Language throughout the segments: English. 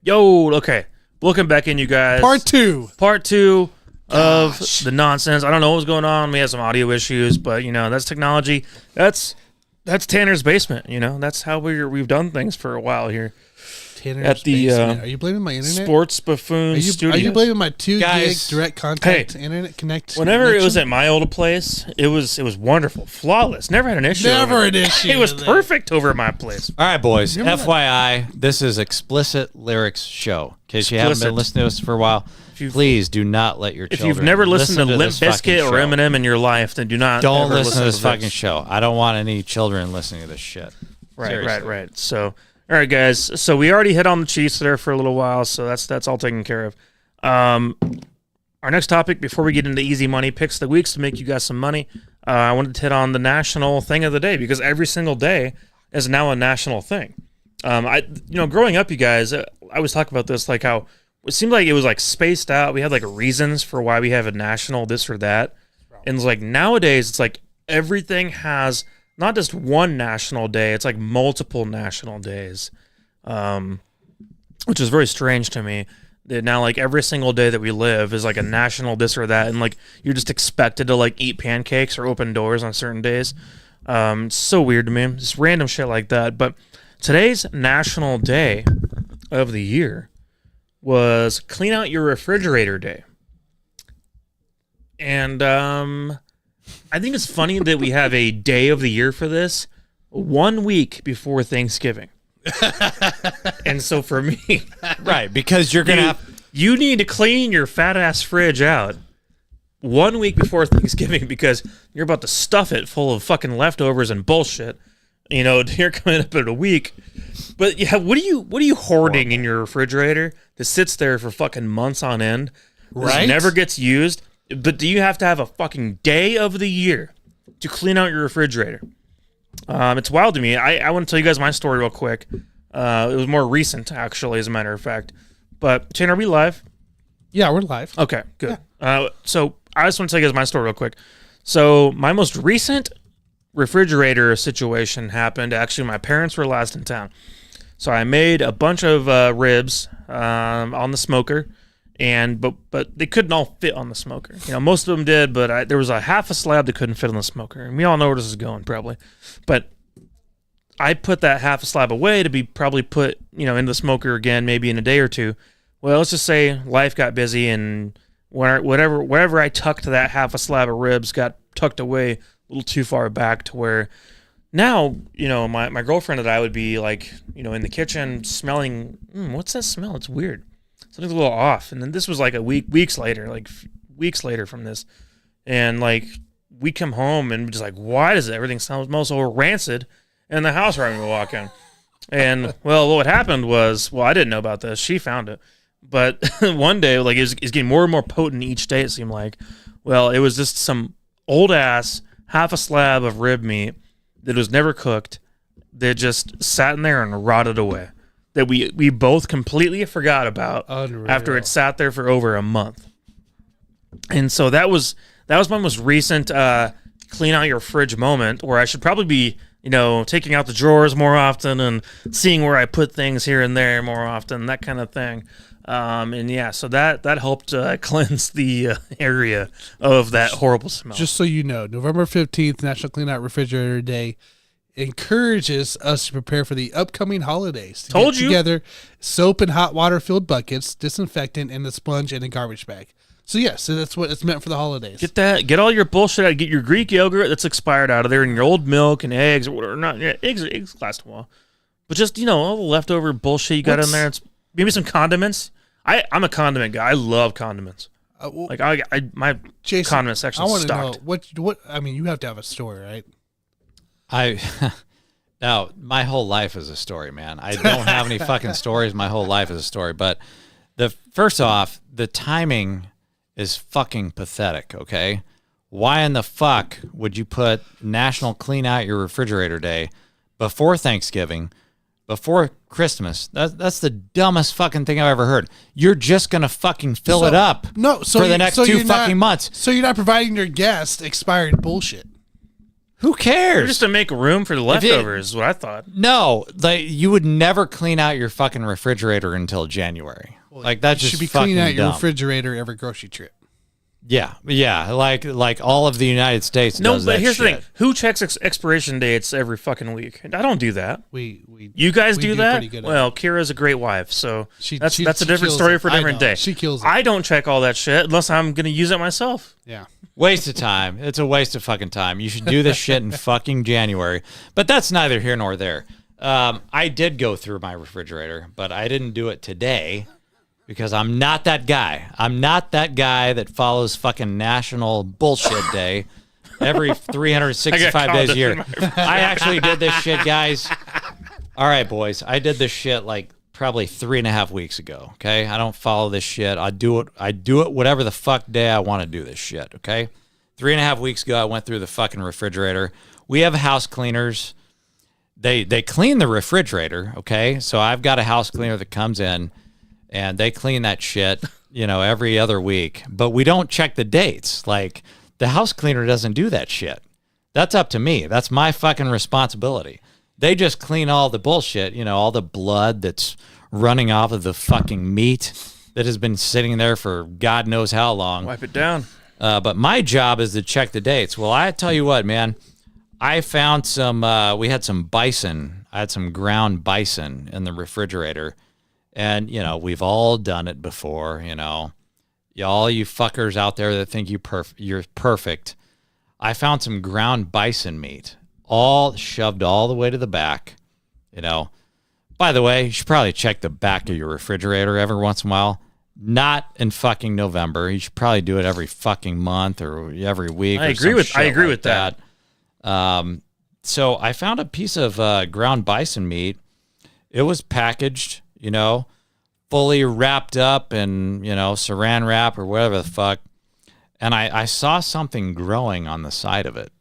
Yo, okay. Welcome back in, you guys. Part two. Part two of the nonsense. I don't know what was going on. We had some audio issues, but, that's technology. That's Tanner's basement, That's how we've done things for a while here. Tanner's at the basement. Are you blaming my internet? Sports Buffoons studio. Are you blaming my 2 gig Guys, direct contact internet connect? Whenever it was at my old place, it was wonderful, flawless. Never had an issue. Never an issue. It was perfect over at my place. All right, boys. FYI, this is Explicit Lyrics Show. In case you haven't been listening to us for a while, please do not let your children. If you've never listened to Limp this Bizkit or show. Eminem in your life, then don't listen to this fucking show. I don't want any children listening to this shit. Right. So, all right, guys. So we already hit on the Chiefs there for a little while, so that's all taken care of. Our next topic, before we get into easy money picks of the weeks to make you guys some money, I wanted to hit on the national thing of the day, because every single day is now a national thing. Growing up, you guys, I always talk about this, like how it seemed like it was like spaced out. We had like reasons for why we have a national this or that, and it's like nowadays it's like everything has not just one national day, it's like multiple national days, which is very strange to me. That now, like, every single day that we live is like a national this or that, and like you're just expected to like eat pancakes or open doors on certain days. It's so weird to me, just random shit like that. But today's national day of the year was Clean Out Your Refrigerator Day. And I think it's funny that we have a day of the year for this 1 week before Thanksgiving. And so for me, right, because you're gonna you need to clean your fat ass fridge out 1 week before Thanksgiving, because you're about to stuff it full of fucking leftovers and bullshit. You're coming up in a week. But yeah, what are you hoarding in your refrigerator that sits there for fucking months on end? Right, never gets used. But do you have to have a fucking day of the year to clean out your refrigerator? It's wild to me. I want to tell you guys my story real quick. It was more recent, actually, as a matter of fact. But, Tanner, are we live? Yeah, we're live. Okay, good. Yeah. So I just want to tell you guys my story real quick. So my most recent refrigerator situation happened. Actually, my parents were last in town. So I made a bunch of ribs on the smoker. But they couldn't all fit on the smoker. Most of them did, but there was a half a slab that couldn't fit on the smoker. And we all know where this is going, probably. But I put that half a slab away to be probably put, in the smoker again, maybe in a day or two. Well, let's just say life got busy, and wherever I tucked that half a slab of ribs got tucked away a little too far back to where now, my girlfriend and I would be like, in the kitchen smelling, what's that smell? It's weird. Something's a little off. And then this was like weeks later from this. And like we come home and just like, why does everything smell so rancid in the house right when we walk in? And well, what happened was, I didn't know about this. She found it. But one day, like it's getting more and more potent each day, it seemed like. Well, it was just some old ass half a slab of rib meat that was never cooked that just sat in there and rotted away. That we both completely forgot about. Unreal. After it sat there for over a month. And so that was my most recent clean out your fridge moment, where I should probably be, taking out the drawers more often and seeing where I put things here and there more often, that kind of thing. So that helped cleanse the area of that horrible smell. Just so you know, November 15th, National Clean Out Refrigerator Day, encourages us to prepare for the upcoming holidays. Told you. Together, soap and hot water filled buckets, disinfectant, and a sponge and a garbage bag. So yes, that's what it's meant for the holidays. Get all your bullshit out. Get your Greek yogurt that's expired out of there, and your old milk and eggs or whatever. Not eggs last a while, but just all the leftover bullshit you got in there. It's maybe some condiments. I'm a condiment guy. I love condiments. My Jason, condiment section is stocked. I want to know what. I mean, you have to have a story, right? Now, my whole life is a story, man. I don't have any fucking stories. My whole life is a story. But first off, the timing is fucking pathetic, okay? Why in the fuck would you put National Clean Out Your Refrigerator Day before Thanksgiving, before Christmas? That's the dumbest fucking thing I've ever heard. You're just going to fucking fill it up for the next 2 fucking months. So you're not providing your guests expired bullshit. Who cares? Just to make room for the leftovers is what I thought. No, like you would never clean out your fucking refrigerator until January. Well, like that's you just should be fucking cleaning out your dumb. refrigerator every grocery trip. Yeah, like all of the United States. No, does but that here's the shit. thing: who checks expiration dates every fucking week? I don't do that. You guys do that? pretty good at Well, Kira's a great wife, so that's a she different kills story it. for a I different know. day. She kills it. I don't check all that shit unless I'm going to use it myself. Yeah. Waste of time. It's a waste of fucking time. You should do this shit in fucking January. But that's neither here nor there. I did go through my refrigerator, but I didn't do it today because I'm not that guy. I'm not that guy that follows fucking National Bullshit Day every 365 days a year. I actually did this shit, guys. All right, boys. I did this shit like probably 3.5 weeks ago. Okay, I don't follow this shit. I do it whatever the fuck day I want to do this shit. Okay, 3.5 weeks ago I went through the fucking refrigerator. We have house cleaners. They clean the refrigerator. Okay, so I've got a house cleaner that comes in and they clean that shit, every other week. But we don't check the dates. Like the house cleaner doesn't do that shit. That's up to me. That's my fucking responsibility. They just clean all the bullshit, all the blood that's running off of the fucking meat that has been sitting there for God knows how long. Wipe it down. But my job is to check the dates. Well, I tell you what, man, I found some, we had some bison. I had some ground bison in the refrigerator. And, we've all done it before, all you fuckers out there that think you're perfect. I found some ground bison meat. All shoved all the way to the back, By the way, you should probably check the back of your refrigerator every once in a while. Not in fucking November. You should probably do it every fucking month or every week. I agree with that. So I found a piece of ground bison meat. It was packaged, fully wrapped up in, saran wrap or whatever the fuck. And I saw something growing on the side of it.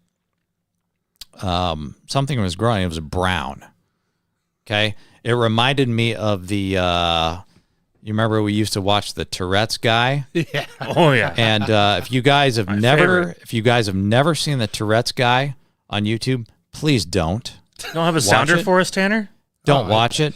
Something was growing. It was brown. Okay. It reminded me of the, you remember we used to watch the Tourette's guy? Yeah. Oh yeah. And if you guys have never seen the Tourette's guy on YouTube, please don't. You don't have a sounder for us, Tanner? Don't watch it.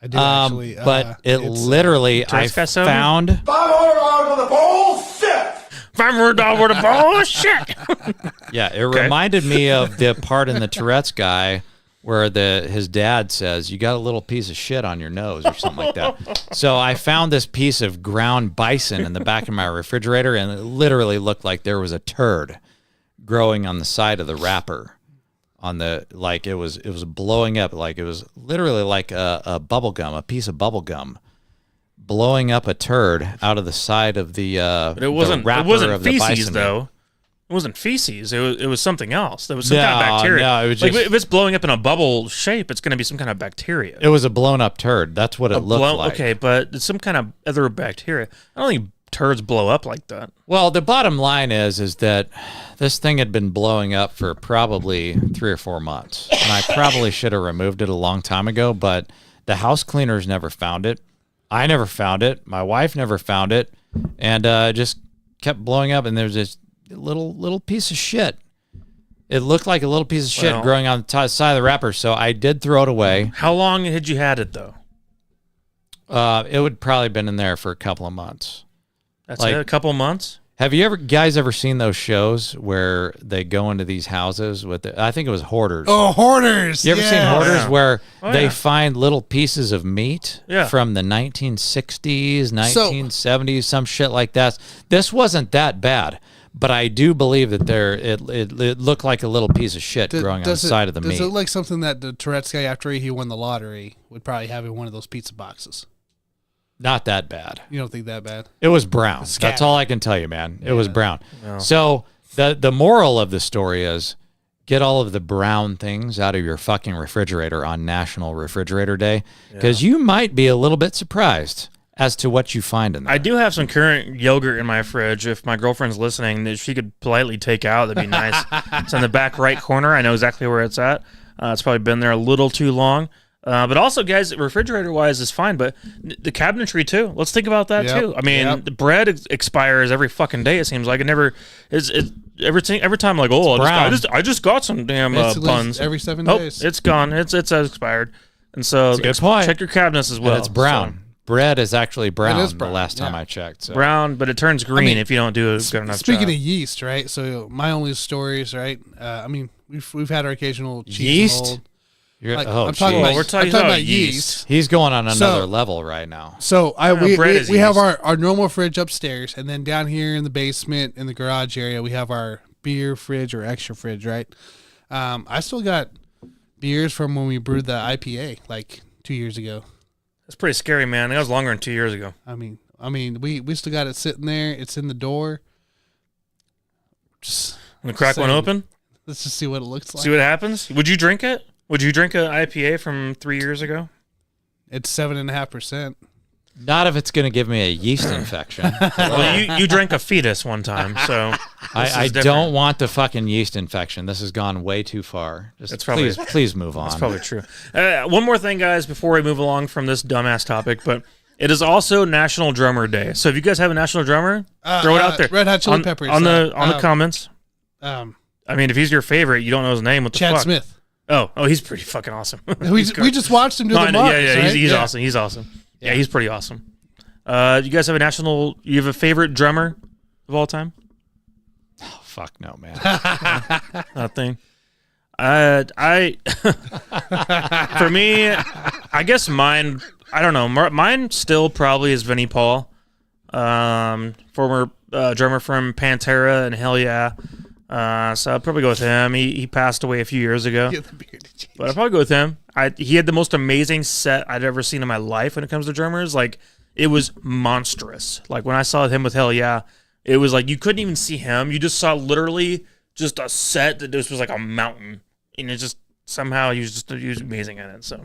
I do actually. But it literally, I found $500 worth of bullshit. $500 worth of bullshit. Yeah, it reminded me of the part in the Tourette's guy where his dad says, "You got a little piece of shit on your nose," or something like that. So I found this piece of ground bison in the back of my refrigerator, and it literally looked like there was a turd growing on the side of the wrapper. It was blowing up, like it was literally like a bubble gum, a piece of bubble gum, blowing up a turd out of the side of the But it wasn't feces though. It wasn't feces. It was something else. There was some kind of bacteria. No, it was like just, if it's blowing up in a bubble shape, it's going to be some kind of bacteria. it was a blown up turd. That's what it looked like. Okay, but it's some kind of other bacteria. I don't think turds blow up like that. Well, the bottom line is that this thing had been blowing up for probably 3 or 4 months, and I probably should have removed it a long time ago, but the house cleaners never found it. I never found it. My wife never found it, and it just kept blowing up, and there's this little piece of shit. It looked like a little piece of shit growing on the side of the wrapper, so I did throw it away. How long had you had it, though? It would probably been in there for a couple of months. That's it, a couple months? Have you guys ever seen those shows where they go into these houses with I think it was Hoarders. Oh, Hoarders. You ever seen Hoarders where they yeah. find little pieces of meat from the 1960s, 1970s, some shit like that? This wasn't that bad, but I do believe that it looked like a little piece of shit growing on the side of the meat. Does it look like something that the Tourette's guy, after he won the lottery, would probably have in one of those pizza boxes? Not that bad. You don't think that bad? It was brown. That's all I can tell you, man. It was brown. No. So the moral of the story is get all of the brown things out of your fucking refrigerator on National Refrigerator Day, because you might be a little bit surprised as to what you find in there. I do have some current yogurt in my fridge. If my girlfriend's listening, that she could politely take out, that'd be nice. It's in the back right corner. I know exactly where it's at. It's probably been there a little too long. But also, guys, refrigerator-wise is fine, but the cabinetry, too. Let's think about that, too. I mean, the bread expires every fucking day, it seems like. It every time, like, oh, I just got some damn Basically, buns. every 7 Oh, days. it's gone. It's expired. And so That's a good point. check your cabinets as well. And it's brown. Bread is actually brown, It is brown, the last time yeah. I checked. So. Brown, but it turns green if you don't do a good enough Speaking job. of yeast, right? So my only stories, right? I mean, we've had our occasional cheese Yeast? mold. You're, I'm talking about, we're talking I'm talking about about yeast. He's going on another So- level right now. So bread is we have yeast. our normal fridge upstairs, and then down here in the basement in the garage area, we have our beer fridge or extra fridge, right? I still got beers from when we brewed the IPA like 2 years ago. That's pretty scary, man. That was longer than 2 years ago. I mean, we still got it sitting there. It's in the door. Just I'm gonna crack one saying. open. Let's just see what it looks like. See what happens. Would you drink it? Would you drink an IPA from 3 years ago? It's 7.5%. Not if it's going to give me a yeast infection. Well, you drank a fetus one time, so I different. don't want the fucking yeast infection. This has gone way too far. Just That's probably- please move on. That's probably true. One more thing, guys, before we move along from this dumbass topic, but it is also National Drummer Day. So if you guys have a National Drummer, throw it out there. Red Hot Chili Peppers. on the comments. I mean, if he's your favorite, you don't know his name. What the Chad fuck? Smith. Oh, he's pretty fucking awesome. We just watched him do the march. Yeah, right? he's awesome. He's awesome. Yeah, he's pretty awesome. You guys have you have a favorite drummer of all time? Oh, fuck no, man. Nothing. I for me, I guess mine. I don't know. Mine still probably is Vinnie Paul, former drummer from Pantera and Hell Yeah. So I'd probably go with him. He passed away a few years ago, but I'd probably go with him. He had the most amazing set I'd ever seen in my life when it comes to drummers. Like, it was monstrous. Like, when I saw him with Hell Yeah, it was like you couldn't even see him. You just saw literally just a set that just was like a mountain, and it just somehow he was amazing in it. So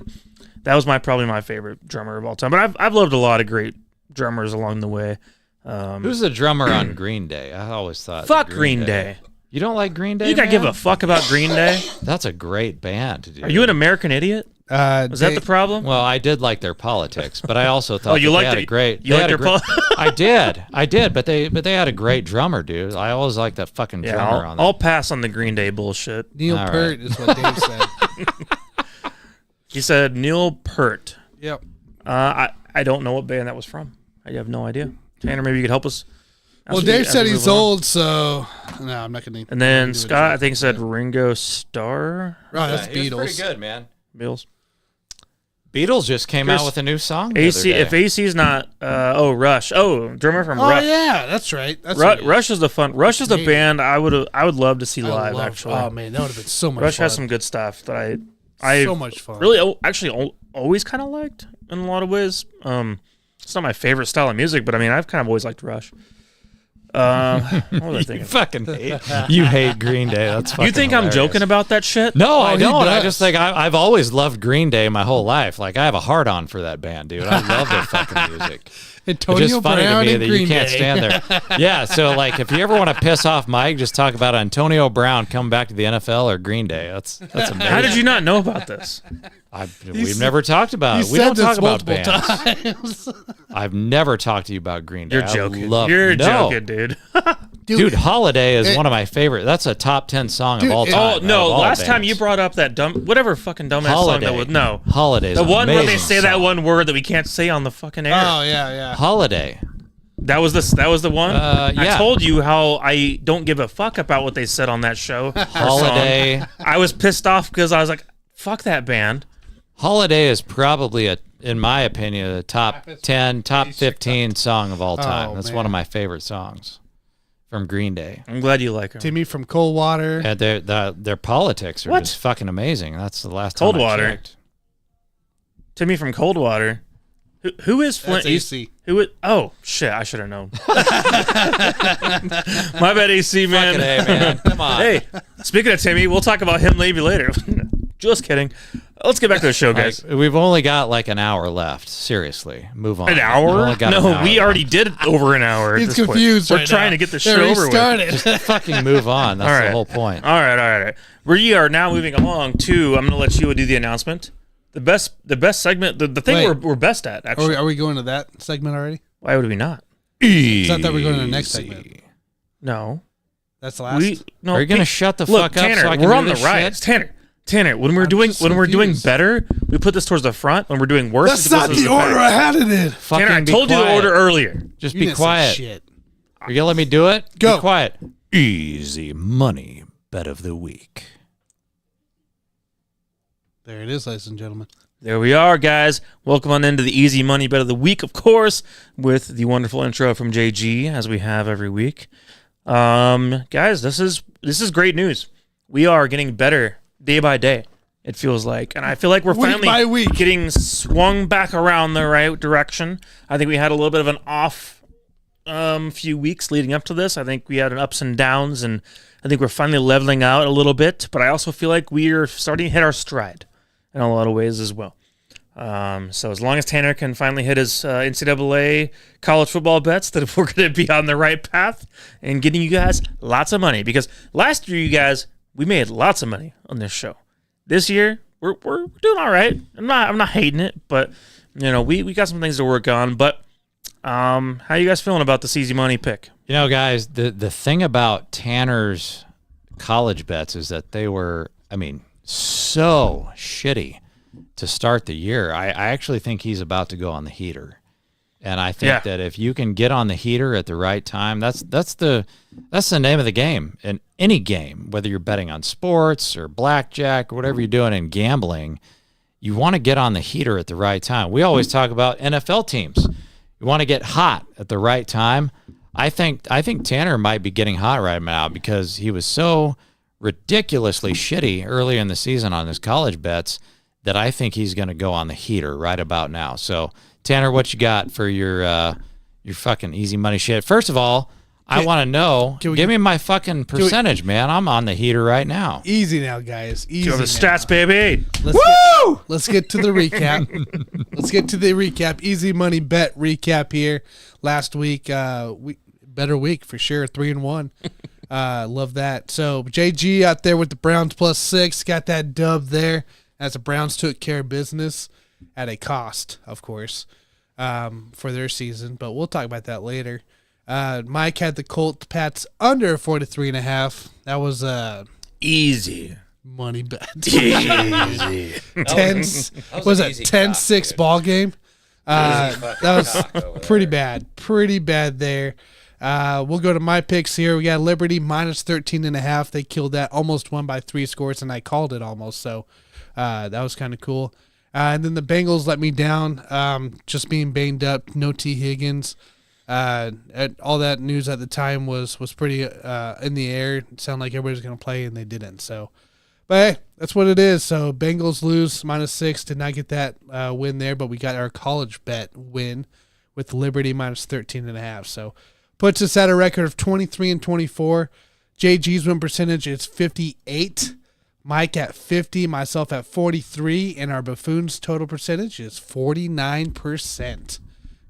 that was probably my favorite drummer of all time. But I've loved a lot of great drummers along the way. Who's the drummer on Green Day? I always thought. Fuck Green Day. You don't like Green Day? You gotta man? give a fuck about Green Day. That's a great band. Dude. Are you an American idiot? Is that the problem? Well, I did like their politics, but I also thought you they liked had it. a great. You liked their I did, but they had a great drummer, dude. I always liked that fucking drummer on that. I'll pass on the Green Day bullshit. Neil All Peart is what Dave said. He said Neil Peart. Yep. I don't know what band that was from. I have no idea. Tanner, maybe you could help us. Well, Dave said he's old, so no, I'm not gonna. And then Scott, I think, said Ringo Starr. Oh, that's he was Beatles. pretty good, man. Beatles. Beatles just came Chris, out with a new song. The AC. other day. If AC's not, Rush. Oh, drummer from Oh Rush. yeah, that's right. That's right. Rush is the fun. Rush is the Amazing. band I would love to see I live. love- Actually, Oh man, that would have been so much. Rush fun. has some good stuff that I so much fun. really actually always kind of liked in a lot of ways. It's not my favorite style of music, but I mean I've kind of always liked Rush. What was I You thinking? fucking hate Green Day. That's fucking You think I'm hilarious. joking about that shit? No, I he don't. I does. just think I've always loved Green Day my whole life. Like, I have a hard on for that band, dude. I love their fucking music. It's Antonio just funny Brown to me and that Green you can't Day. stand there. Yeah, so like if you ever want to piss off Mike, just talk about Antonio Brown coming back to the NFL or Green Day. That's amazing. How did you not know about this? We've never talked about it. He We said don't talk this about multiple bands. times. I've never talked to you about Green Day. You're I joking. love- You're No. joking, dude. Dude, Holiday is it- one of my favorite. That's a top 10 song Dude, of all it- time. Oh no! of all Last time bands. you brought up that whatever fucking dumbass song that was no. Holiday's The an one where they amazing say that song. one word that we can't say on the fucking air. Oh yeah. Holiday. That was the one. I yeah. told you how I don't give a fuck about what they said on that show. or Holiday. song. I was pissed off because I was like, "Fuck that band." Holiday is probably in my opinion, a top 10, top 15 song of all time. That's one of my favorite songs from Green Day. I'm glad you like them. Timmy from Coldwater. And their politics are What? just fucking amazing. That's the last time I Coldwater? checked. Timmy from Coldwater. Who is Flint? That's AC. Who is? Oh shit! I should have known. My bad, AC man. Fucking A, man. Come on. Hey, speaking of Timmy, we'll talk about him maybe later. Just kidding. Let's get back to the show, guys. We've only got like an hour left. Seriously, move on. An We've hour? only got No, an hour we left. already did over an hour. at He's this point. confused. We're right trying now. to get the They show already over with. started. Just fucking move on. That's All right. the whole point. All right. We are now moving along to. I'm going to let you do the announcement. The best segment. The thing Wait. we're best at. Actually, Are we going to that segment already? why would we not? I thought that we're going to the next segment. No. That's the last. Are you going to shut the Look, fuck up Tanner, so I can we're do on the this rise. shit? Tanner, Tanner, when we're I'm doing just confused. better, we put this towards the front. When we're doing worse, That's it goes not towards the order back. I had it in. Fucking Tanner, I be told you the quiet. order earlier. Just You be didn't say quiet. shit. Are you going to let me do it? Go. Be quiet. Easy money bet of the week. There it is, ladies and gentlemen. There we are, guys. Welcome on into the Easy Money Bet of the Week, of course, with the wonderful intro from JG, as we have every week. Guys, this is great news. We are getting better day by day, it feels like. And I feel like we're Week by finally week. getting swung back around the right direction. I think we had a little bit of an off few weeks leading up to this. I think we had an ups and downs, and I think we're finally leveling out a little bit. But I also feel like we are starting to hit our stride in a lot of ways as well. So as long as Tanner can finally hit his NCAA college football bets, that we're going to be on the right path and getting you guys lots of money. Because last year, you guys, we made lots of money on this show. This year, we're doing all right. I'm not hating it, but we got some things to work on. But how you guys feeling about this Easy Money pick? Guys, the thing about Tanner's college bets is that they were, so shitty to start the year. I actually think he's about to go on the heater. And I think that if you can get on the heater at the right time, that's the name of the game. In any game, whether you're betting on sports or blackjack or whatever you're doing in gambling, you want to get on the heater at the right time. We always talk about NFL teams. You want to get hot at the right time. I think Tanner might be getting hot right now because he was so ridiculously shitty early in the season on his college bets that I think he's going to go on the heater right about now. So, Tanner, what you got for your fucking easy money shit? First of all, I want to know, give me my fucking percentage, man. I'm on the heater right now. Easy now, guys. Easy Go the now. stats, baby. Let's get to the recap. Let's get to the recap. Easy money bet recap here. Last week, better week for sure. 3-1. Love that. So JG out there with the Browns +6, got that dub there as the Browns took care of business at a cost, of course, for their season. But we'll talk about that later. Mike had the Colts Pats under 43.5. That was Easy money bet. Easy. 10-6 ball game. That was pretty bad. Pretty bad there. We'll go to my picks here. We got Liberty -13.5. They killed that. Almost won by 3 scores, and I called it almost. So that was kind of cool. And then the Bengals let me down. Just being banged up. No T. Higgins. All that news at the time was pretty in the air. It sounded like everybody's going to play, and they didn't. So, but hey, that's what it is. So Bengals lose -6. Did not get that win there, but we got our college bet win with Liberty -13.5. So puts us at a record of 23-24. JG's win percentage is 58. Mike at 50, myself at 43, and our Buffoons total percentage is 49%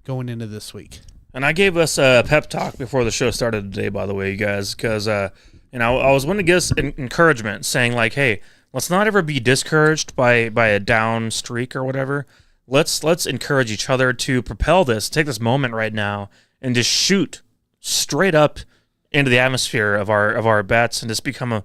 going into this week. And I gave us a pep talk before the show started today, by the way, you guys, because I was wanting to give us encouragement, saying like, hey, let's not ever be discouraged by a down streak or whatever. Let's encourage each other to propel this, take this moment right now, and just shoot straight up into the atmosphere of our bets and just become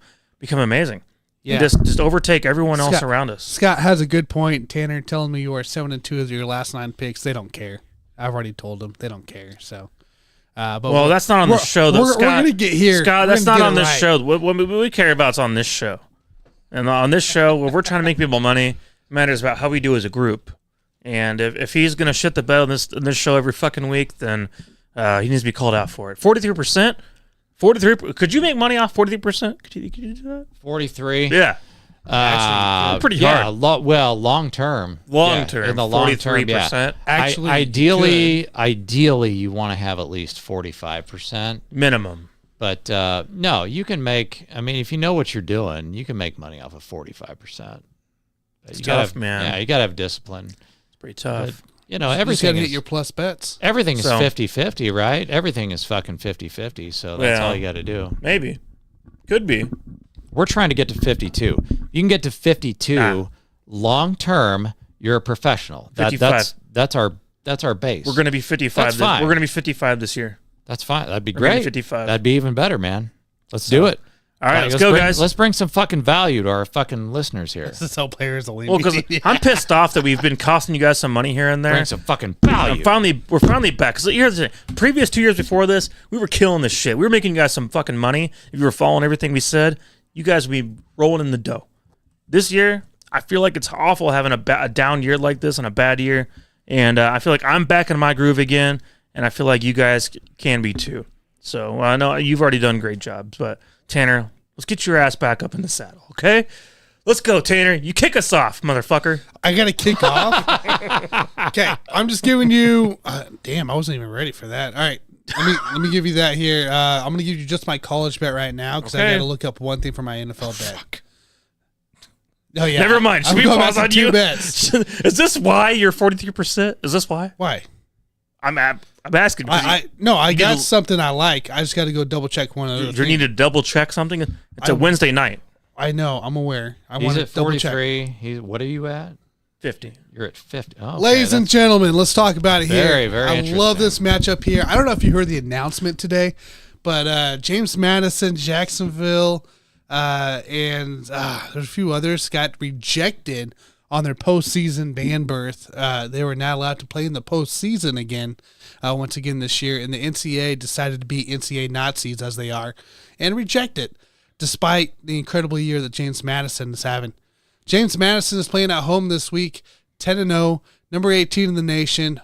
amazing. Yeah. And just overtake everyone else around us. Scott has a good point. Tanner telling me you are 7-2 as your last 9 picks. They don't care. I've already told them they don't care. So, but well, that's not on the show. Though. We're gonna get here. Scott, that's not on this show. What we care about is on this show. And on this show, where we're trying to make people money, it matters about how we do as a group. And if he's gonna shit the bed on this show every fucking week, then he needs to be called out for it. 43%. 43. Could you make money off 43%? Could you do that? 43. Yeah. Actually, pretty hard. Long term. Long term. In the long term, 43%. Actually, ideally, you want to have at least 45% minimum. But no, you can make. I mean, if you know what you're doing, you can make money off of 45%. It's tough, man. Yeah, you gotta have discipline. It's pretty tough. But, everything is, hit your plus bets. Everything is 50-50, right? Everything is fucking 50-50, so that's all you got to do. Maybe. Could be. We're trying to get to 52. You can get to 52 long term. You're a professional. 55. That's our base. We're going to be 55. That's fine. We're going to be 55 this year. That's fine. That'd be We're gonna great. be 55. That'd be even better, man. Let's do it. All right, let's go, guys. Let's bring some fucking value to our fucking listeners here. This is how players will leave. Well, because I'm pissed off that we've been costing you guys some money here and there. Bring some fucking value. We're finally back. Because here's the thing. Previous 2 years before this, we were killing this shit. We were making you guys some fucking money. If you were following everything we said, you guys would be rolling in the dough. This year, I feel like it's awful having a down year like this and a bad year. And I feel like I'm back in my groove again, and I feel like you guys can be too. So I know you've already done great jobs, but Tanner, let's get your ass back up in the saddle, okay? Let's go, Tanner. You kick us off, motherfucker. I got to kick off? Okay, I'm just giving you damn, I wasn't even ready for that. All right, let me give you that here. I'm going to give you just my college bet right now because I got to look up one thing for my NFL bet. Fuck. Oh, yeah. Never mind. Should we pause on you? Bets. Is this why you're 43%? Is this why? Why? I'm asking. I got something I like. I just got to go double check one of those. You need to double check something? It's a Wednesday night. I know. I'm aware. He's at 43. What are you at? 50. You're at 50. Oh, okay. Ladies and gentlemen, let's talk about it here. Very, very I interesting. love this matchup here. I don't know if you heard the announcement today, but James Madison, Jacksonville, and there's a few others got rejected on their postseason ban berth. They were not allowed to play in the postseason again, once again this year, and the NCAA decided to be NCAA Nazis, as they are, and reject it, despite the incredible year that James Madison is having. James Madison is playing at home this week, 10-0, number 18 in the nation,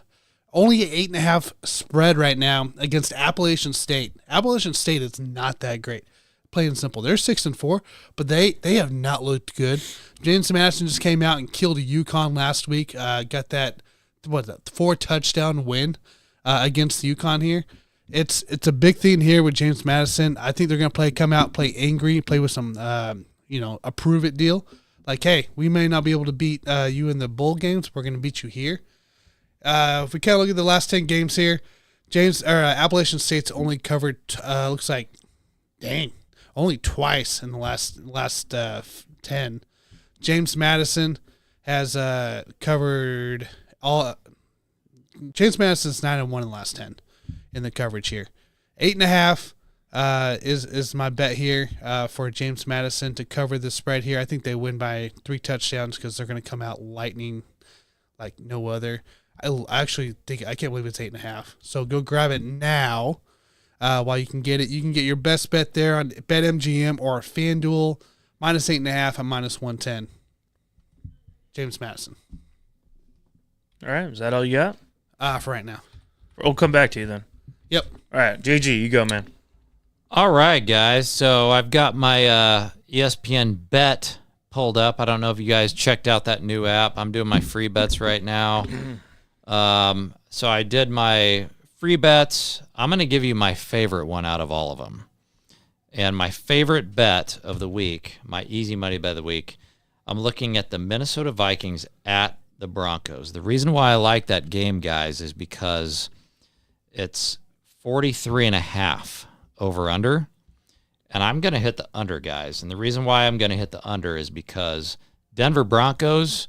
only an 8.5 spread right now against Appalachian State. Appalachian State is not that great. Plain and simple. They're 6-4, but they have not looked good. James Madison just came out and killed a UConn last week. Got that 4-touchdown win against the UConn here. It's a big thing here with James Madison. I think they're going to come out, play angry, play with some a prove it deal. Like, hey, we may not be able to beat you in the bowl games. We're going to beat you here. If we kind of look at the last 10 games here, Appalachian State's only covered looks like, only twice in the last 10. James Madison has covered all. James Madison's 9-1 in the last 10 in the coverage here. 8.5 is my bet here for James Madison to cover the spread here. I think they win by 3 touchdowns because they're going to come out lightning like no other. I actually think I can't believe it's 8.5. So go grab it now. While you can get it, you can get your best bet there on BetMGM or FanDuel, minus 8.5 and minus 110. James Madison. All right, is that all you got? For right now. We'll come back to you then. Yep. All right, JG, you go, man. All right, guys. So I've got my ESPN bet pulled up. I don't know if you guys checked out that new app. I'm doing my free bets right now. So I did my free bets. I'm going to give you my favorite one out of all of them. And my favorite bet of the week, my easy money bet of the week, I'm looking at the Minnesota Vikings at the Broncos. The reason why I like that game, guys, is because it's 43.5 over under. And I'm going to hit the under, guys. And the reason why I'm going to hit the under is because Denver Broncos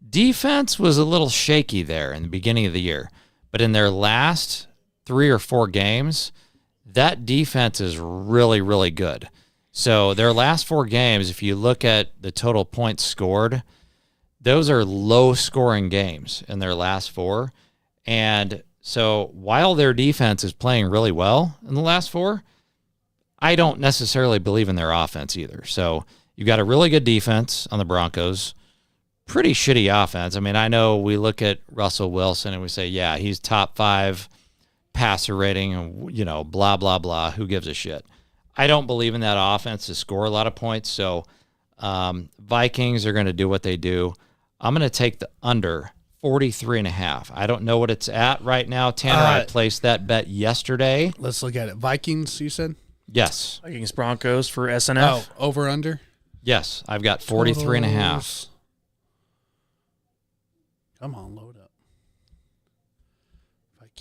defense was a little shaky there in the beginning of the year. But in their last 3 or 4 games, that defense is really, really good. So their last 4 games, if you look at the total points scored, those are low-scoring games in their last 4. And so while their defense is playing really well in the last 4, I don't necessarily believe in their offense either. So you've got a really good defense on the Broncos, pretty shitty offense. I mean, I know we look at Russell Wilson and we say, yeah, he's top 5 passer rating and, blah, blah, blah. Who gives a shit? I don't believe in that offense to score a lot of points. So Vikings are going to do what they do. I'm going to take the under 43.5. I don't know what it's at right now. Tanner, I placed that bet yesterday. Let's look at it. Vikings, you said? Yes. Vikings Broncos for SNF. Oh, over under? Yes. I've got 43.5. Come on, load up.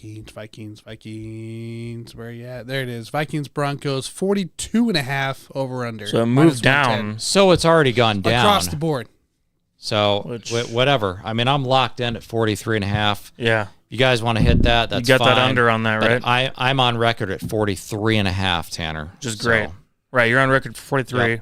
Vikings. Where are you at? There it is. Vikings Broncos 42.5 over under. So it moved down. So it's already gone down across the board. So whatever. I mean, I'm locked in at 43.5. Yeah. You guys want to hit that? That's you got fine. that under on that, right? I'm on record at 43.5, Tanner. Which is great. Right, you're on record for 43.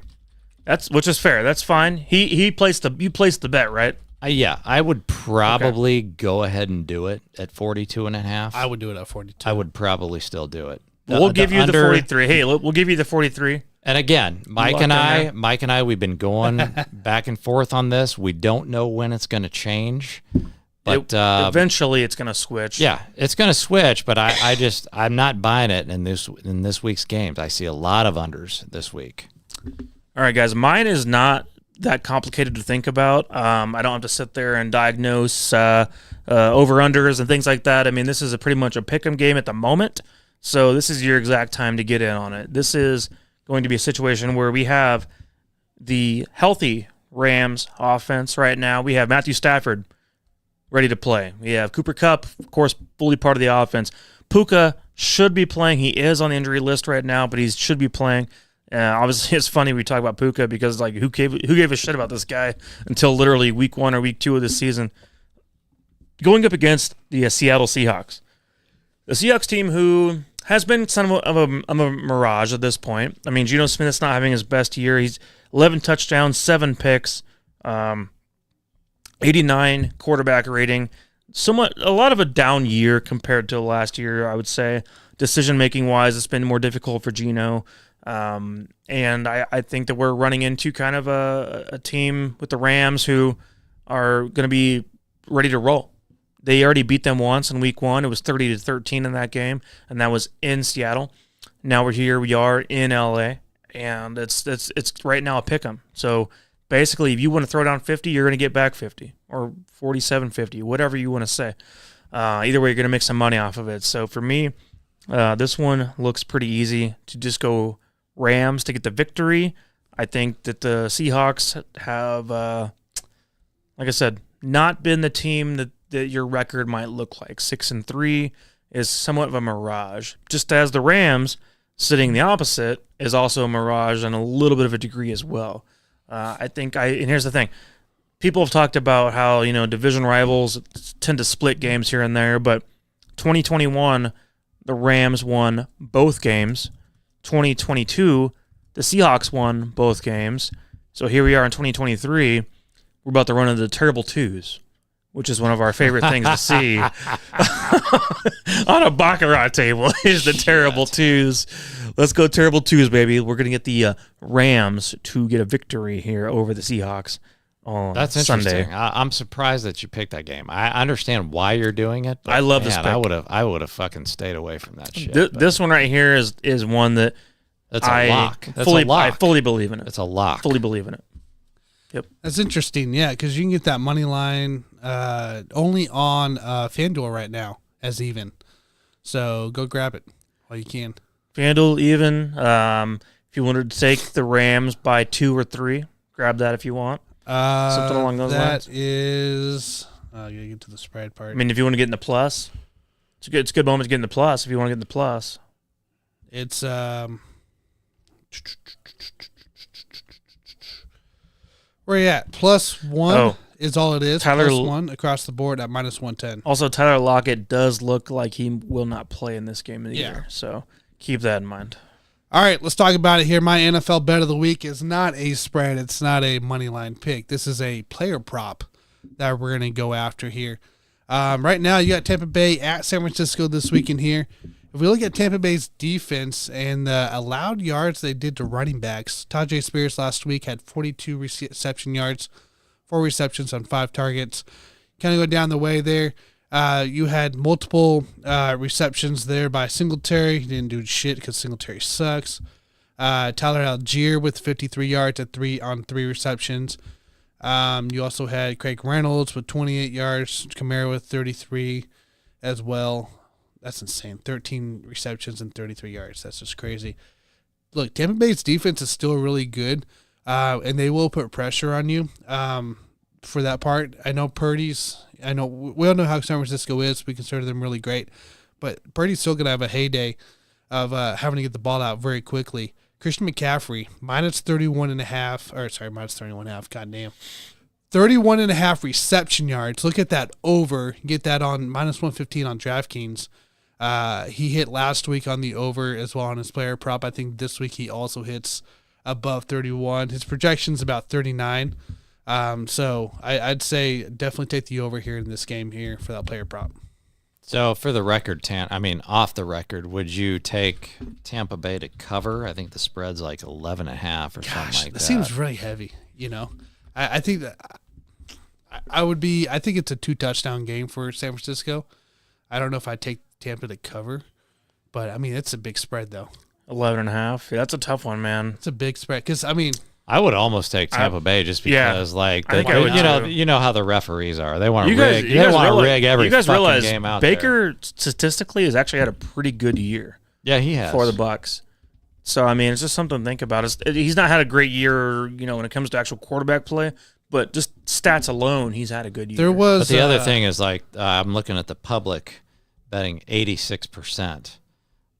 Yep. Which is fair. That's fine. You placed the bet, right? Yeah, I would probably go ahead and do it at 42.5. I would do it at 42. I would probably still do it. We'll give you the 43. Hey, we'll give you the 43. And again, Mike and I, we've been going back and forth on this. We don't know when it's going to change, but eventually it's going to switch. Yeah, it's going to switch. But I'm not buying it in this week's games. I see a lot of unders this week. All right, guys, mine is not that complicated to think about. I don't have to sit there and diagnose over-unders and things like that. I mean, this is pretty much a pick-em game at the moment, so this is your exact time to get in on it. This is going to be a situation where we have the healthy Rams offense right now. We have Matthew Stafford ready to play. We have Cooper Kupp, of course, fully part of the offense. Puka should be playing. He is on the injury list right now, but he should be playing. Obviously, it's funny we talk about Puka because who gave a shit about this guy until literally week 1 or week 2 of this season. Going up against the Seattle Seahawks, the Seahawks team who has been somewhat of a mirage at this point. I mean, Geno Smith's not having his best year. He's 11 touchdowns, 7 picks, 89 quarterback rating. A lot of a down year compared to last year, I would say. Decision making wise, it's been more difficult for Geno. And I think that we're running into kind of a team with the Rams who are going to be ready to roll. They already beat them once in week 1. It was 30-13 in that game, and that was in Seattle. Now we are in LA, and it's right now a pick 'em. So basically, if you want to throw down 50, you're going to get back 50 or 47-50, whatever you want to say. Either way, you're going to make some money off of it. So for me, this one looks pretty easy to just go Rams to get the victory. I think that the Seahawks have, like I said, not been the team that your record might look like. 6-3 is somewhat of a mirage. Just as the Rams, sitting the opposite, is also a mirage and a little bit of a degree as well. And here's the thing. People have talked about how, division rivals tend to split games here and there, but 2021, the Rams won both games. 2022, the Seahawks won both games. So here we are in 2023. We're about to run into the terrible twos, which is one of our favorite things to see on a baccarat table is the terrible twos. Let's go terrible twos, baby. We're going to get the Rams to get a victory here over the Seahawks on That's interesting. Sunday. I'm surprised that you picked that game. I understand why you're doing it. But I love this pick. I would have fucking stayed away from that shit. This one right here is one that that's a lock. I fully believe in it. It's a lock. Fully believe in it. Yep. That's interesting, yeah, because you can get that money line only on FanDuel right now as even. So go grab it while you can. FanDuel even. If you wanted to take the Rams by 2 or 3, grab that if you want. Something along those lines. That is. I gotta get to the spread part. I mean, if you want to get in the plus, it's a good moment to get in the plus. If you want to get in the plus, it's where you at? +1 is all it is. +1 across the board at -110. Also, Tyler Lockett does look like he will not play in this game either. So keep that in mind. All right, let's talk about it here. My NFL bet of the week is not a spread. It's not a money line pick. This is a player prop that we're going to go after here. Right now, you got Tampa Bay at San Francisco this weekend here. If we look at Tampa Bay's defense and the allowed yards they did to running backs, Tajay Spears last week had 42 reception yards, 4 receptions on 5 targets. Kind of go down the way there. You had multiple receptions there by Singletary. He didn't do shit because Singletary sucks. Tyler Algier with 53 yards at 3 receptions. You also had Craig Reynolds with 28 yards. Kamara with 33 as well. That's insane. 13 receptions and 33 yards. That's just crazy. Look, Tampa Bay's defense is still really good, and they will put pressure on you for that part. We all know how San Francisco is. We consider them really great. But Purdy's still going to have a heyday of having to get the ball out very quickly. Christian McCaffrey, -31.5. Goddamn. 31.5 reception yards. Look at that over. Get that on -115 on DraftKings. He hit last week on the over as well on his player prop. I think this week he also hits above 31. His projection's about 39. So I'd say definitely take the over here in this game here for that player prop. So for the record, off the record, would you take Tampa Bay to cover? I think the spread's like 11.5 or something like that. It seems really heavy, you know. I think that I think it's a 2-touchdown game for San Francisco. I don't know if I'd take Tampa to cover, but I mean, it's a big spread though. 11.5. Yeah, that's a tough one, man. It's a big spread because I mean, I would almost take Tampa Bay just because, I think I would you know how the referees are. They want to rig. You guys rig every you guys fucking realize game out Baker there. statistically has actually had a pretty good year. Yeah, he has for the Bucs. So I mean, it's just something to think about. He's not had a great year, you know, when it comes to actual quarterback play, but just stats alone, he's had a good year. there was. But the other thing is like I'm looking at the public betting 86%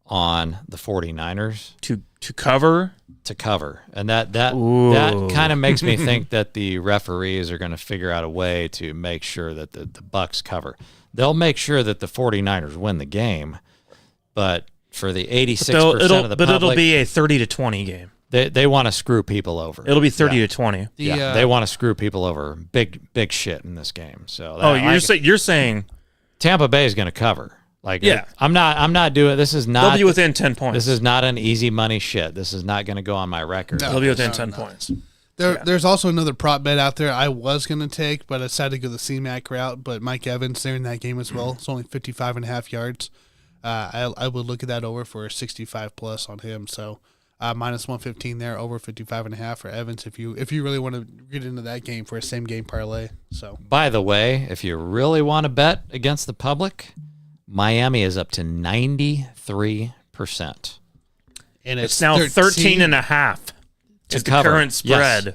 on the 49ers to cover. To cover, and that Ooh. kind of makes me think that the referees are going to figure out a way to make sure that the Bucs cover. They'll make sure that the 49ers win the game, but for the 86% of the public, it'll be a 30-20 game. They want to screw people over. It'll be 30-20. They want to screw people over. Big shit in this game. So you're saying Tampa Bay is going to cover. Like, yeah, I'm not doing. This is not. They'll be within 10 points. This is not an easy money shit. This is not going to go on my record. They'll be within 10 points. There's also another prop bet out there I was going to take, but I decided to go the C-Mac route. But Mike Evans there in that game as well. It's only 55.5 yards. I would look at that over for 65 plus on him. So minus 115 there, over 55.5 for Evans. If you really want to get into that game for a same game parlay. So by the way, if you really want to bet against the public, Miami is up to 93%. And it's now 13.5 to the cover. Current spread. Yes.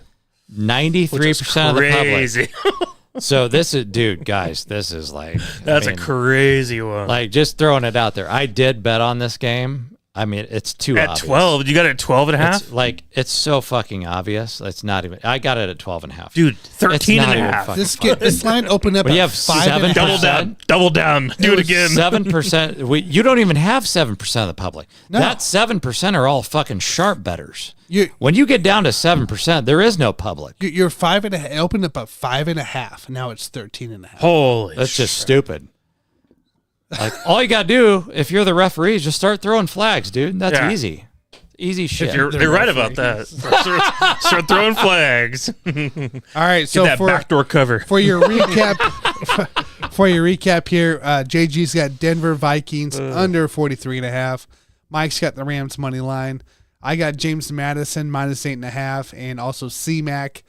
93% of the crazy. public. So this is, dude, guys, this is like... That's a crazy one. Like, just throwing it out there. I did bet on this game. I mean, it's too at obvious. 12. You got it at 12.5? It's like, it's so fucking obvious. It's not even... I got it at 12.5. Dude, 13.5. This line opened up you at have 5.5. Double down. Do it again. 7%. You don't even have 7% of the public. No. That 7% are all fucking sharp bettors. You- When you get down to 7%, there is no public. You're 5.5. It opened up at 5.5. Now it's 13.5. Holy That's just stupid. Like, all you got to do, if you're the referee, is just start throwing flags, dude. That's easy. Easy shit. You're right about that. Start throwing flags. All right, so Get that backdoor cover. For your recap, here, JG's got Denver Vikings under 43.5. Mike's got the Rams money line. I got James Madison minus 8.5, and also C-Mac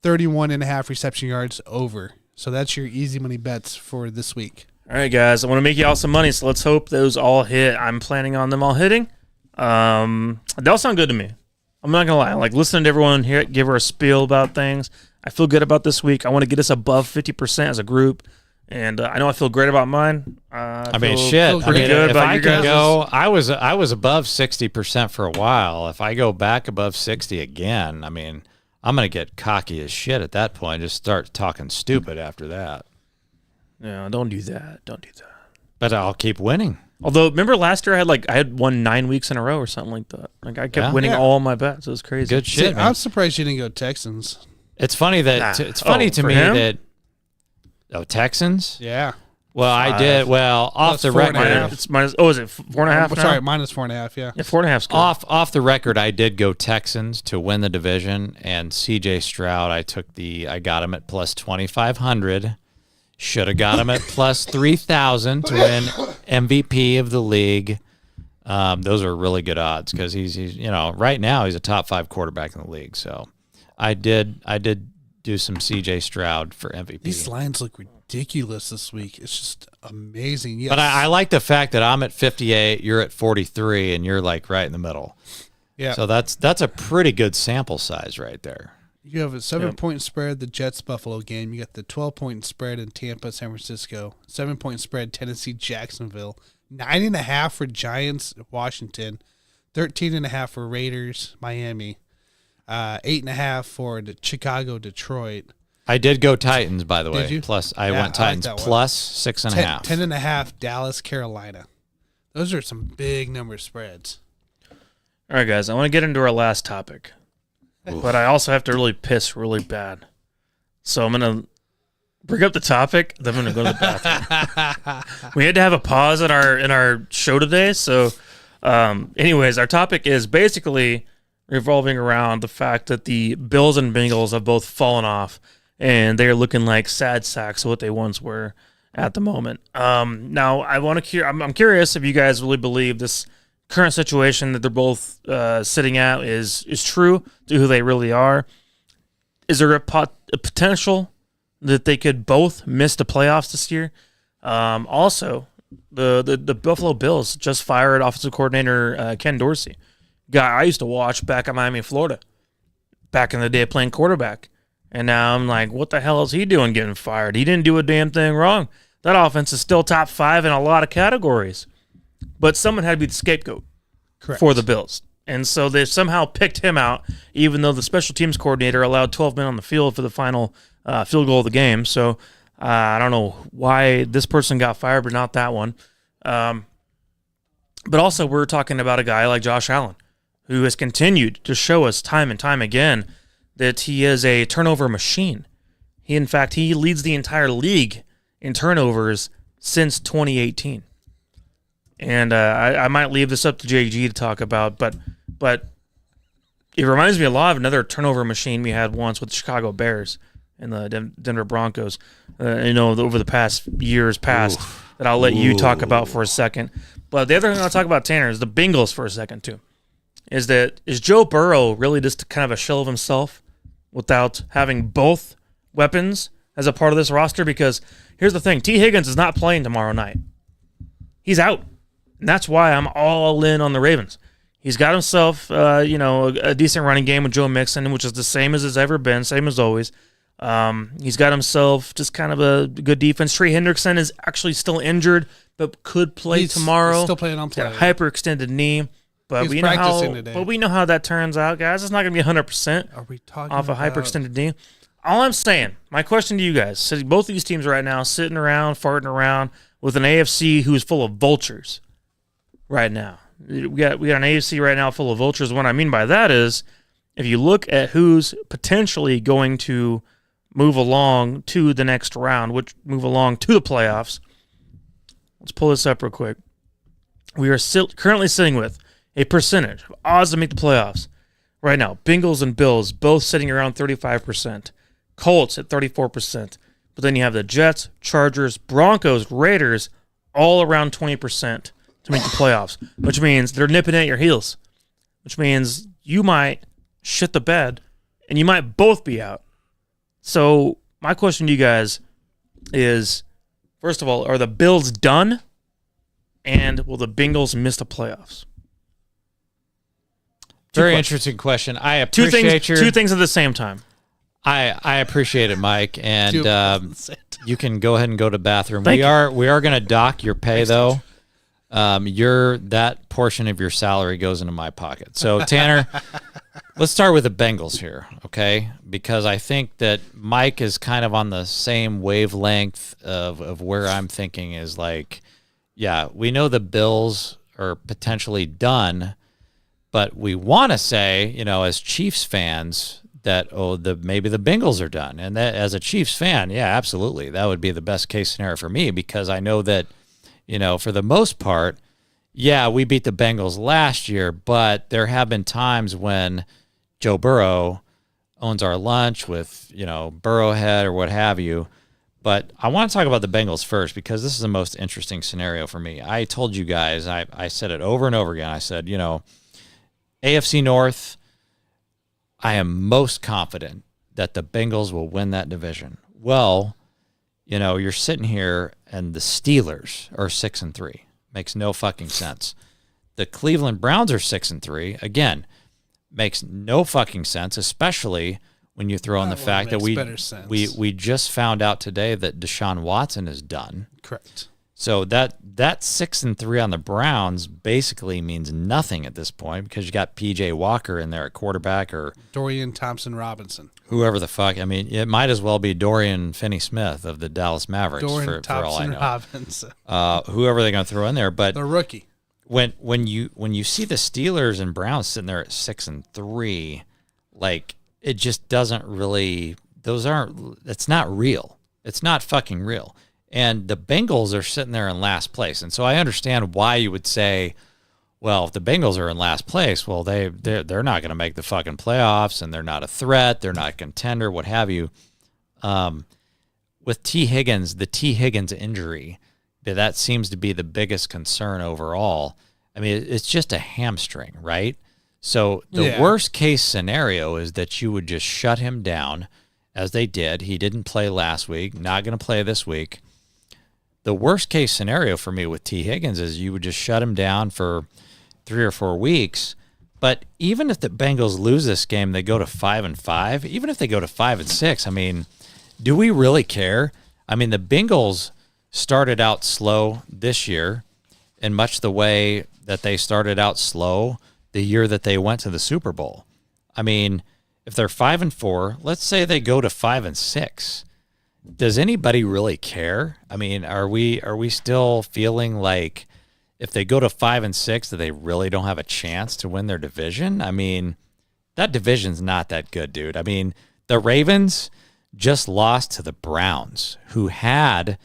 31.5 reception yards over. So that's your easy money bets for this week. All right, guys. I want to make you all some money, so let's hope those all hit. I'm planning on them all hitting. They all sound good to me. I'm not gonna lie. Like, listening to everyone here give her a spiel about things. I feel good about this week. I want to get us above 50% as a group, and I know I feel great about mine. I mean, feel pretty good if about I you can guys. go, I was above 60% for a while. If I go back above 60 again, I mean, I'm gonna get cocky as shit at that point. Just start talking stupid after that. Yeah, don't do that. Don't do that. But I'll keep winning. Although, remember last year I had won 9 weeks in a row or something like that. Like, I kept winning all my bets. It was crazy. Good shit, man. I'm surprised you didn't go Texans. It's funny that it's funny to me him? that Texans. Yeah. Well, I did well off Plus the 4.5. record. It's minus. Oh, is it 4.5? now? Sorry, minus 4.5. Yeah. Yeah, 4.5. Good. Off the record, I did go Texans to win the division, and CJ Stroud, I got him at plus 2,500. Should have got him at plus 3,000 to win MVP of the league. Those are really good odds because he's right now he's a top 5 quarterback in the league. So I did do some CJ Stroud for MVP. These lines look ridiculous this week. It's just amazing. Yes. But I like the fact that I'm at 58, you're at 43, and you're like right in the middle. Yeah. So that's a pretty good sample size right there. You have a 7-point spread, the Jets-Buffalo game. You got the 12-point spread in Tampa, San Francisco. 7-point spread, Tennessee, Jacksonville. 9.5 for Giants, Washington. 13.5 for Raiders, Miami. 8.5 for the Chicago, Detroit. I did go Titans, by the way. Did you? Plus, I Yeah, went I like Titans that one. plus 6.5. 10.5 Dallas, Carolina. Those are some big number spreads. All right, guys, I want to get into our last topic, but I also have to really piss really bad. So I'm going to bring up the topic, then I'm going to go to the bathroom. We had to have a pause in our show today. So anyways, our topic is basically revolving around the fact that the Bills and Bengals have both fallen off, and they're looking like sad sacks of what they once were at the moment. Now, I'm curious if you guys really believe this current situation that they're both sitting at is true to who they really are. Is there a potential that they could both miss the playoffs this year? Also, the Buffalo Bills just fired offensive coordinator Ken Dorsey, guy I used to watch back at Miami, Florida, back in the day playing quarterback. And now I'm like, what the hell is he doing getting fired? He didn't do a damn thing wrong. That offense is still top 5 in a lot of categories. But someone had to be the scapegoat for the Bills. And so they somehow picked him out, even though the special teams coordinator allowed 12 men on the field for the final field goal of the game. So I don't know why this person got fired, but not that one. But also we're talking about a guy like Josh Allen, who has continued to show us time and time again that he is a turnover machine. In fact, he leads the entire league in turnovers since 2018. And I might leave this up to JG to talk about, but it reminds me a lot of another turnover machine we had once with the Chicago Bears and the Denver Broncos, over the past years past. That I'll let you talk about for a second. But the other thing I'll talk about, Tanner, is the Bengals for a second too. Is Joe Burrow really just kind of a shell of himself without having both weapons as a part of this roster? Because here's the thing, T. Higgins is not playing tomorrow night. He's out. And that's why I'm all in on the Ravens. He's got himself, a decent running game with Joe Mixon, which is the same as it's ever been, same as always. He's got himself just kind of a good defense. Trey Hendrickson is actually still injured, but could play tomorrow. He's still playing on play. He's got a hyperextended knee. But we know how that turns out, guys. It's not going to be 100% off a hyperextended knee. All I'm saying, my question to you guys, both of these teams right now sitting around, farting around with an AFC who's full of vultures right now. We got an AFC right now full of vultures. What I mean by that is if you look at who's potentially going to move along to the next round, which move along to the playoffs, let's pull this up real quick. We are currently sitting with a percentage of odds to make the playoffs. Right now, Bengals and Bills both sitting around 35%. Colts at 34%. But then you have the Jets, Chargers, Broncos, Raiders, all around 20% to make the playoffs, which means they're nipping at your heels, which means you might shit the bed and you might both be out. So my question to you guys is, first of all, are the Bills done? And will the Bengals miss the playoffs? Very interesting question. I appreciate two things at the same time. I appreciate it, Mike, and you can go ahead and go to the bathroom. Thank we are going to dock your pay though. That portion of your salary goes into my pocket. So Tanner, let's start with the Bengals here, okay? Because I think that Mike is kind of on the same wavelength of where I'm thinking is like, yeah, we know the Bills are potentially done, but we want to say, as Chiefs fans, that maybe the Bengals are done. And that as a Chiefs fan, yeah, absolutely, that would be the best case scenario for me, because I know that, for the most part, yeah, we beat the Bengals last year, but there have been times when Joe Burrow owns our lunch with, Burrowhead or what have you. But I want to talk about the Bengals first, because this is the most interesting scenario for me. I told you guys, I said it over and over again. I said, AFC North, I am most confident that the Bengals will win that division. Well, you're sitting here and the Steelers are 6-3. Makes no fucking sense. The Cleveland Browns are 6-3. Again, makes no fucking sense, especially when you throw in the fact that we just found out today that Deshaun Watson is done. Correct. So that 6-3 on the Browns basically means nothing at this point, because you got P.J. Walker in there at quarterback, or Dorian Thompson-Robinson. Whoever the fuck. I mean, it might as well be Dorian Finney-Smith of the Dallas Mavericks for all I know. Robinson. Whoever they're going to throw in there. But the rookie. when you see the Steelers and Browns sitting there at 6-3, like it just doesn't really. It's not real. It's not fucking real. And the Bengals are sitting there in last place, and so I understand why you would say, well, if the Bengals are in last place, well, they're not going to make the fucking playoffs, and they're not a threat. They're not a contender, what have you. With T. Higgins, the T. Higgins injury, that seems to be the biggest concern overall. I mean, it's just a hamstring, right? So the worst case scenario is that you would just shut him down, as they did. He didn't play last week, not going to play this week. The worst case scenario for me with T. Higgins is you would just shut him down for 3 or 4 weeks. But even if the Bengals lose this game, they go to 5-5. Even if they go to 5-6, I mean, do we really care? I mean, the Bengals started out slow this year in much the way that they started out slow the year that they went to the Super Bowl. I mean, if they're 5-4, let's say they go to 5-6. Does anybody really care? I mean, are we still feeling like if they go to 5-6 that they really don't have a chance to win their division? I mean, that division's not that good, dude. I mean, the Ravens just lost to the Browns, who had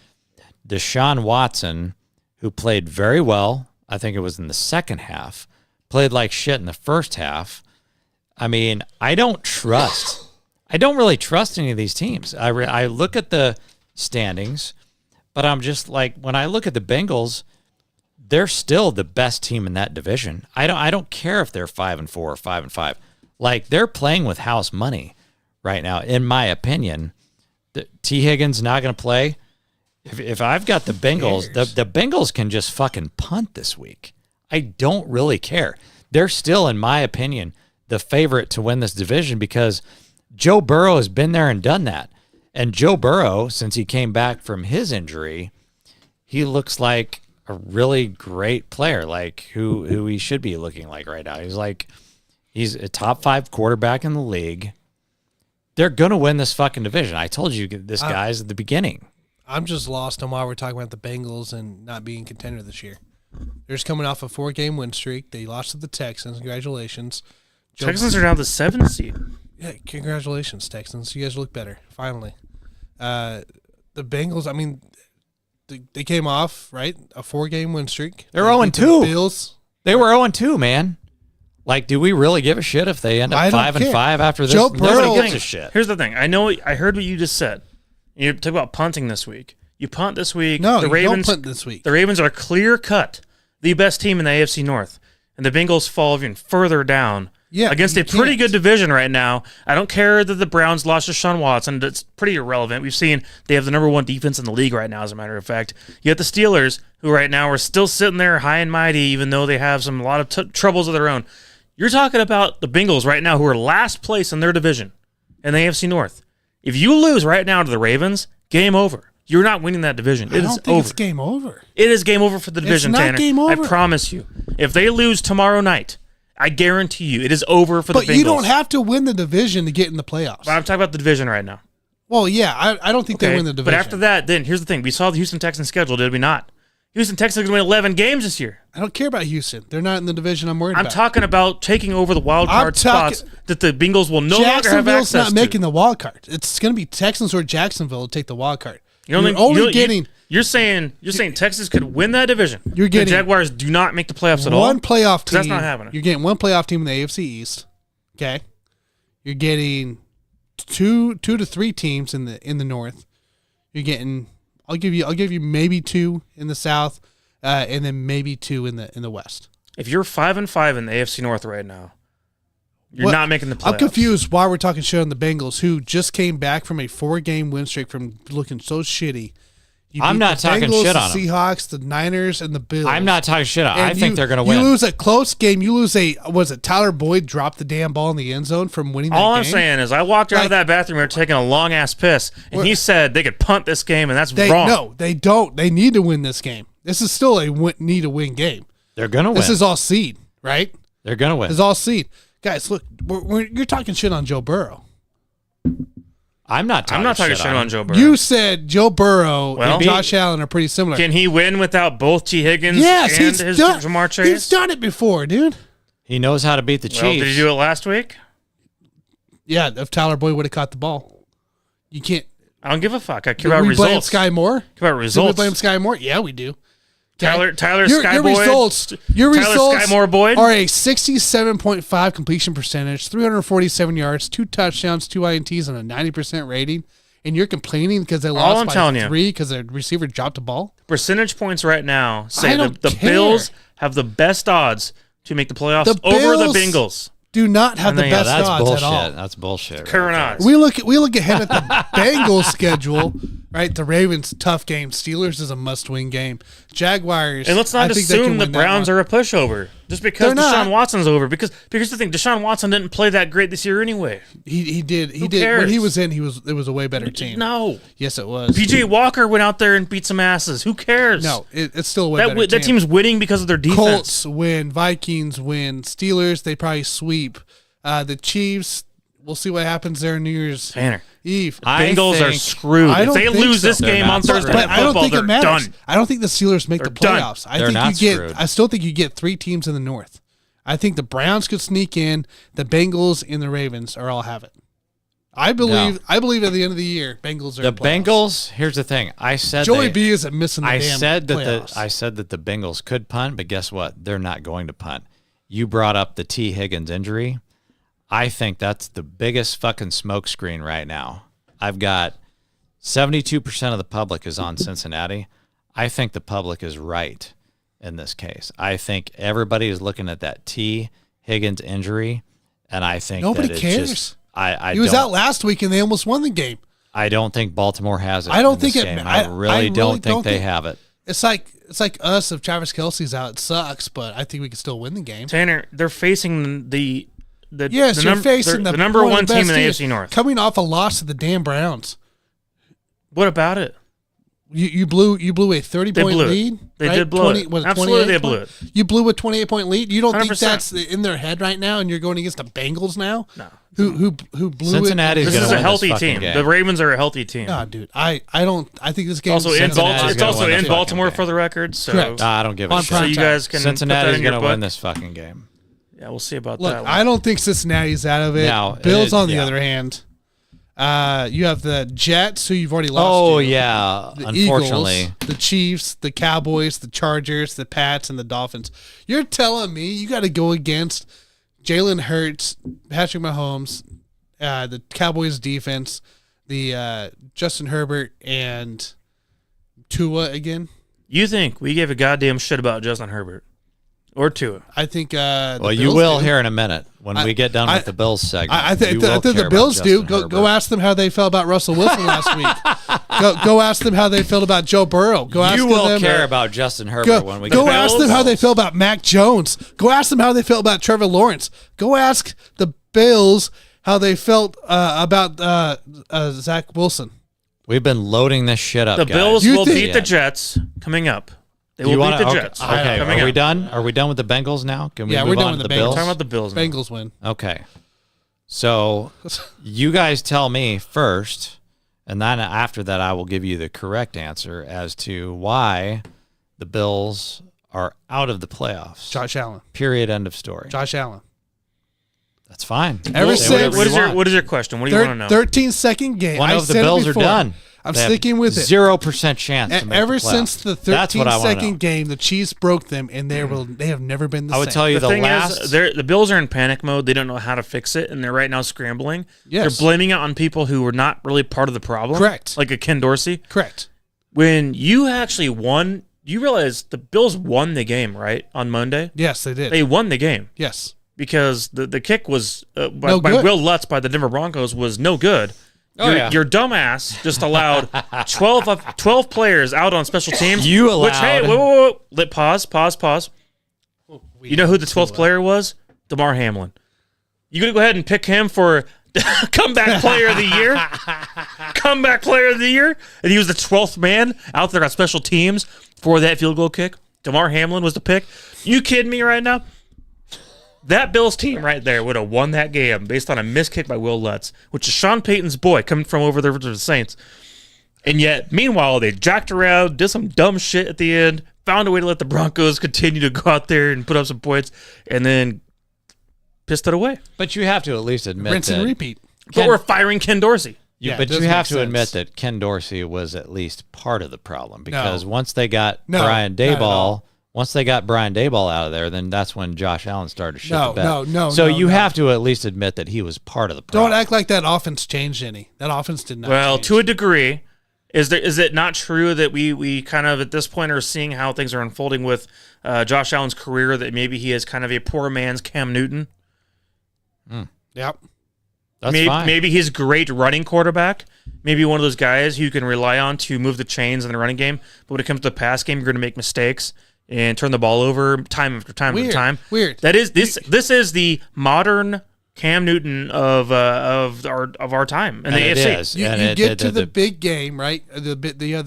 Deshaun Watson, who played very well. I think it was in the second half, played like shit in the first half. I mean, I don't really trust any of these teams. I look at the standings, but I'm just like, when I look at the Bengals, they're still the best team in that division. I don't care if they're 5-4 or 5-5. Like, they're playing with house money right now, in my opinion. T. Higgins not going to play. If I've got the Bengals, the Bengals can just fucking punt this week. I don't really care. They're still, in my opinion, the favorite to win this division because Joe Burrow has been there and done that. And Joe Burrow, since he came back from his injury, he looks like a really great player, like who he should be looking like right now. He's a top 5 quarterback in the league. They're going to win this fucking division. I told you this, guys, at the beginning. I'm just lost on why we're talking about the Bengals and not being contender this year. They're just coming off a 4-game win streak. They lost to the Texans. Congratulations. Texans are now the 7th seed. Yeah, congratulations, Texans. You guys look better, finally. The Bengals, I mean, they came off, right, a 4-game win streak. They're 0-2. The Bills. They were 0-2, man. Like, do we really give a shit if they end up 5-5 after this? Joe Nobody Burrow. gives a shit. Here's the thing. I heard what you just said. You talk about punting this week. You punt this week. No, the you Ravens, don't punt this week. The Ravens are clear cut the best team in the AFC North. And the Bengals fall even further down against a pretty good division right now. I don't care that the Browns lost to Deshaun Watson. That's pretty irrelevant. We've seen they have the number 1 defense in the league right now, as a matter of fact. You have the Steelers, who right now are still sitting there high and mighty, even though they have a lot of troubles of their own. You're talking about the Bengals right now, who are last place in their division in the AFC North. If you lose right now to the Ravens, game over. You're not winning that division. I don't think it's game over. It is game over for the division, it's not Tanner. Game over. I promise you. If they lose tomorrow night, I guarantee you it is over for the Bengals. But you don't have to win the division to get in the playoffs. But I'm talking about the division right now. Well, yeah, I don't think they win the division. But after that, then here's the thing. We saw the Houston Texans schedule, did we not? Houston Texans are going to win 11 games this year. I don't care about Houston. They're not in the division I'm worried I'm about. talking about taking over the wild card spots that the Bengals will no longer have Jacksonville's access not to. making the wild card. It's going to be Texans or Jacksonville to take the wild card. You're saying Texas could win that division. You're getting the Jaguars do not make the playoffs at all. One playoff team. That's not happening. You're getting one playoff team in the AFC East. Okay, you're getting two to 3 teams in the North. You're getting. I'll give you maybe 2 in the South, and then maybe 2 in the West. If you're 5-5 in the AFC North right now, you're not making the playoffs. I'm confused why we're talking shit on the Bengals, who just came back from a 4-game win streak from looking so shitty. I'm not talking shit on them. The Seahawks, the Niners, and the Bills. I'm not talking shit on them. I think they're going to win. You lose a close game. You lose Tyler Boyd dropped the damn ball in the end zone from winning that game? All I'm saying is I walked out of that bathroom and taking a long-ass piss, and he said they could punt this game, and that's wrong. No, they don't. They need to win this game. This is still a need-to-win game. They're going to win. This is all seed, right? They're going to win. It's all seed. Guys, look, you're talking shit on Joe Burrow. I'm not talking shit on Joe Burrow. You said Joe Burrow and Josh Allen are pretty similar. Can he win without both T. Higgins and his Jamar Chase? He's done it before, dude. He knows how to beat the Chiefs. Did he do it last week? Yeah, if Tyler Boyd would have caught the ball. You can't. I don't give a fuck. I care about we results. blame Sky Moore? Care about results. Do we blame Sky Moore? Yeah, we do. Tyler Sky your Boyd. Your results Sky Moore Boyd are a 67.5 completion percentage, 347 yards, 2 touchdowns, 2 INTs, and a 90% rating. And you're complaining because they lost by 3 because the receiver dropped the ball? Percentage points right now say the Bills have the best odds to make the playoffs over the Bengals. Do not have the best odds bullshit. at all. That's bullshit. Current odds. We look ahead at the Bengals schedule, right? The Ravens, tough game. Steelers is a must-win game. Jaguars. And let's not assume the Browns are a pushover just because Deshaun Watson's over. Because here's the thing: Deshaun Watson didn't play that great this year anyway. He did. Cares? When he was in, it was a way better team. No. Yes, it was. PJ Walker went out there and beat some asses. Who cares? No, it's still a way better team. That team's winning because of their defense. Colts win. Vikings win. Steelers, they probably sweep. The Chiefs, we'll see what happens there New Year's Eve. Bengals are screwed. If they lose this game on Thursday Night Football, they're done. I don't think the Steelers make the playoffs. Screwed. I still think you get 3 teams in the North. I think the Browns could sneak in. The Bengals and the Ravens are all have it. I believe at the end of the year, Bengals are the in playoffs. Bengals. Here's the thing. I said Joey B isn't missing the I damn said that playoffs. I said that the Bengals could punt, but guess what? They're not going to punt. You brought up the T. Higgins injury. I think that's the biggest fucking smokescreen right now. I've got 72% of the public is on Cincinnati. I think the public is right in this case. I think everybody is looking at that T. Higgins injury, and I think nobody that cares. Just, he was out last week, and they almost won the game. I don't think Baltimore has it. I don't think it. I really don't think they have it. It's like us. If Travis Kelce's out, it sucks, but I think we can still win the game. Tanner, they're facing the facing the number one team in the AFC North. Coming off a loss to the damn Browns. What about it? You blew a 30-point lead. They did blow it. Absolutely, they blew it. You blew a 28-point lead. You don't 100%. think that's in their head right now, and you're going against the Bengals now? No. Who blew Cincinnati's it? This is a healthy team. Game. The Ravens are a healthy team. No, dude. I think this game also in Baltimore. It's also in Baltimore for the record. So correct. I don't give a shit. So you guys can Cincinnati's going to win this fucking game. Yeah, we'll see about Look, that. I don't think Cincinnati's out of it. Now, Bills, on the other hand, you have the Jets, who you've already lost. Oh, to. yeah. The Unfortunately. Eagles, the Chiefs, the Cowboys, the Chargers, the Pats, and the Dolphins. You're telling me you got to go against Jalen Hurts, Patrick Mahomes, the Cowboys defense, the Justin Herbert, and Tua again? You think we gave a goddamn shit about Justin Herbert? Or Tua? I think. Well, you will here in a minute when we get done with the Bills segment. I think the Bills do. Go ask them how they felt about Russell Wilson last week. Go ask them how they felt about Joe Burrow. You will care about Justin Herbert when we get Go ask them how they feel about Mac Jones. Go ask them how they felt about Trevor Lawrence. Go ask the Bills how they felt about Zach Wilson. We've been loading this shit up. The guys. Bills will beat the Jets coming up. They will beat the Jets. Okay, are we done? Are we done with the Bengals now? Can we move on to the Bills? Talking about the Bills. Bengals win. Okay. So you guys tell me first, and then after that I will give you the correct answer as to why the Bills are out of the playoffs. Josh Allen. Period. End of story. Josh Allen. That's fine. Ever since what is your question? What do you want to know? 13-second game. One of the Bills are done. I'm sticking with it. 0% chance to make ever the since the 13-second game, the Chiefs broke them, and they have never been the same. I would tell you the thing is, the Bills are in panic mode. They don't know how to fix it, and they're right now scrambling. Yes. They're blaming it on people who were not really part of the problem. Correct. Like a Ken Dorsey. Correct. When you actually won, you realize the Bills won the game, right, on Monday? Yes, they did. They won the game. Yes. Because the kick was, by Will Lutz by the Denver Broncos, was no good. Your dumbass just allowed 12 players out on special teams. You allowed. Which, hey, whoa. Pause. You know who the 12th player was? DeMar Hamlin. You going to go ahead and pick him for comeback player of the year? Comeback player of the year? And he was the 12th man out there on special teams for that field goal kick? DeMar Hamlin was the pick? You kidding me right now? That Bills team right there would have won that game based on a missed kick by Will Lutz, which is Sean Payton's boy coming from over there to the Saints. And yet, meanwhile, they jacked around, did some dumb shit at the end, found a way to let the Broncos continue to go out there and put up some points, and then pissed it away. But you have to at least admit Rinse that. and repeat. But we're firing Ken Dorsey. Yeah, But it does you have make to sense. admit that Ken Dorsey was at least part of the problem because No. once they got No, Brian not at all. Daboll, out of there, then that's when Josh Allen started to shit No, the bed. no, So no, you no. have to at least admit that he was part of the problem. Don't act like that offense changed any. That offense did not Well, change. to a degree, is it not true that we kind of at this point are seeing how things are unfolding with Josh Allen's career, that maybe he is kind of a poor man's Cam Newton? Yep. That's fine. Maybe he's a great running quarterback. Maybe one of those guys who you can rely on to move the chains in the running game. But when it comes to the pass game, you're going to make mistakes and turn the ball over time after time after time. Weird. That is this is the modern Cam Newton of our time in the And it AFC. is. You, And you it- get it- to the the- big game, right? The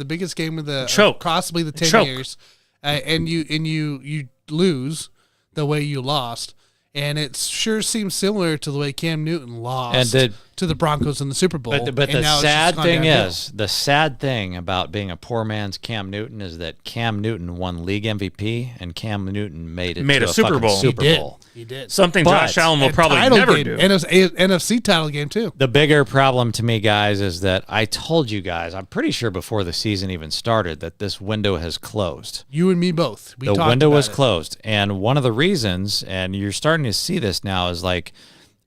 biggest game of the Choke. possibly the 10 Choke. years, and you lose the way you lost, and it sure seems similar to the way Cam Newton lost to the Broncos in the Super Bowl. But and the now it's just sad gone thing downhill. is, the sad thing about being a poor man's Cam Newton is that Cam Newton won league MVP and Cam Newton made Made to a Super fucking Bowl. Super he did. Bowl. He did. Something But- Josh Allen will And probably title never game, do. NFC title game too. The bigger problem to me, guys, is that I told you guys, I'm pretty sure before the season even started, that this window has closed. You and me both. We The talked window about was it. closed. And one of the reasons, and you're starting to see this now, is like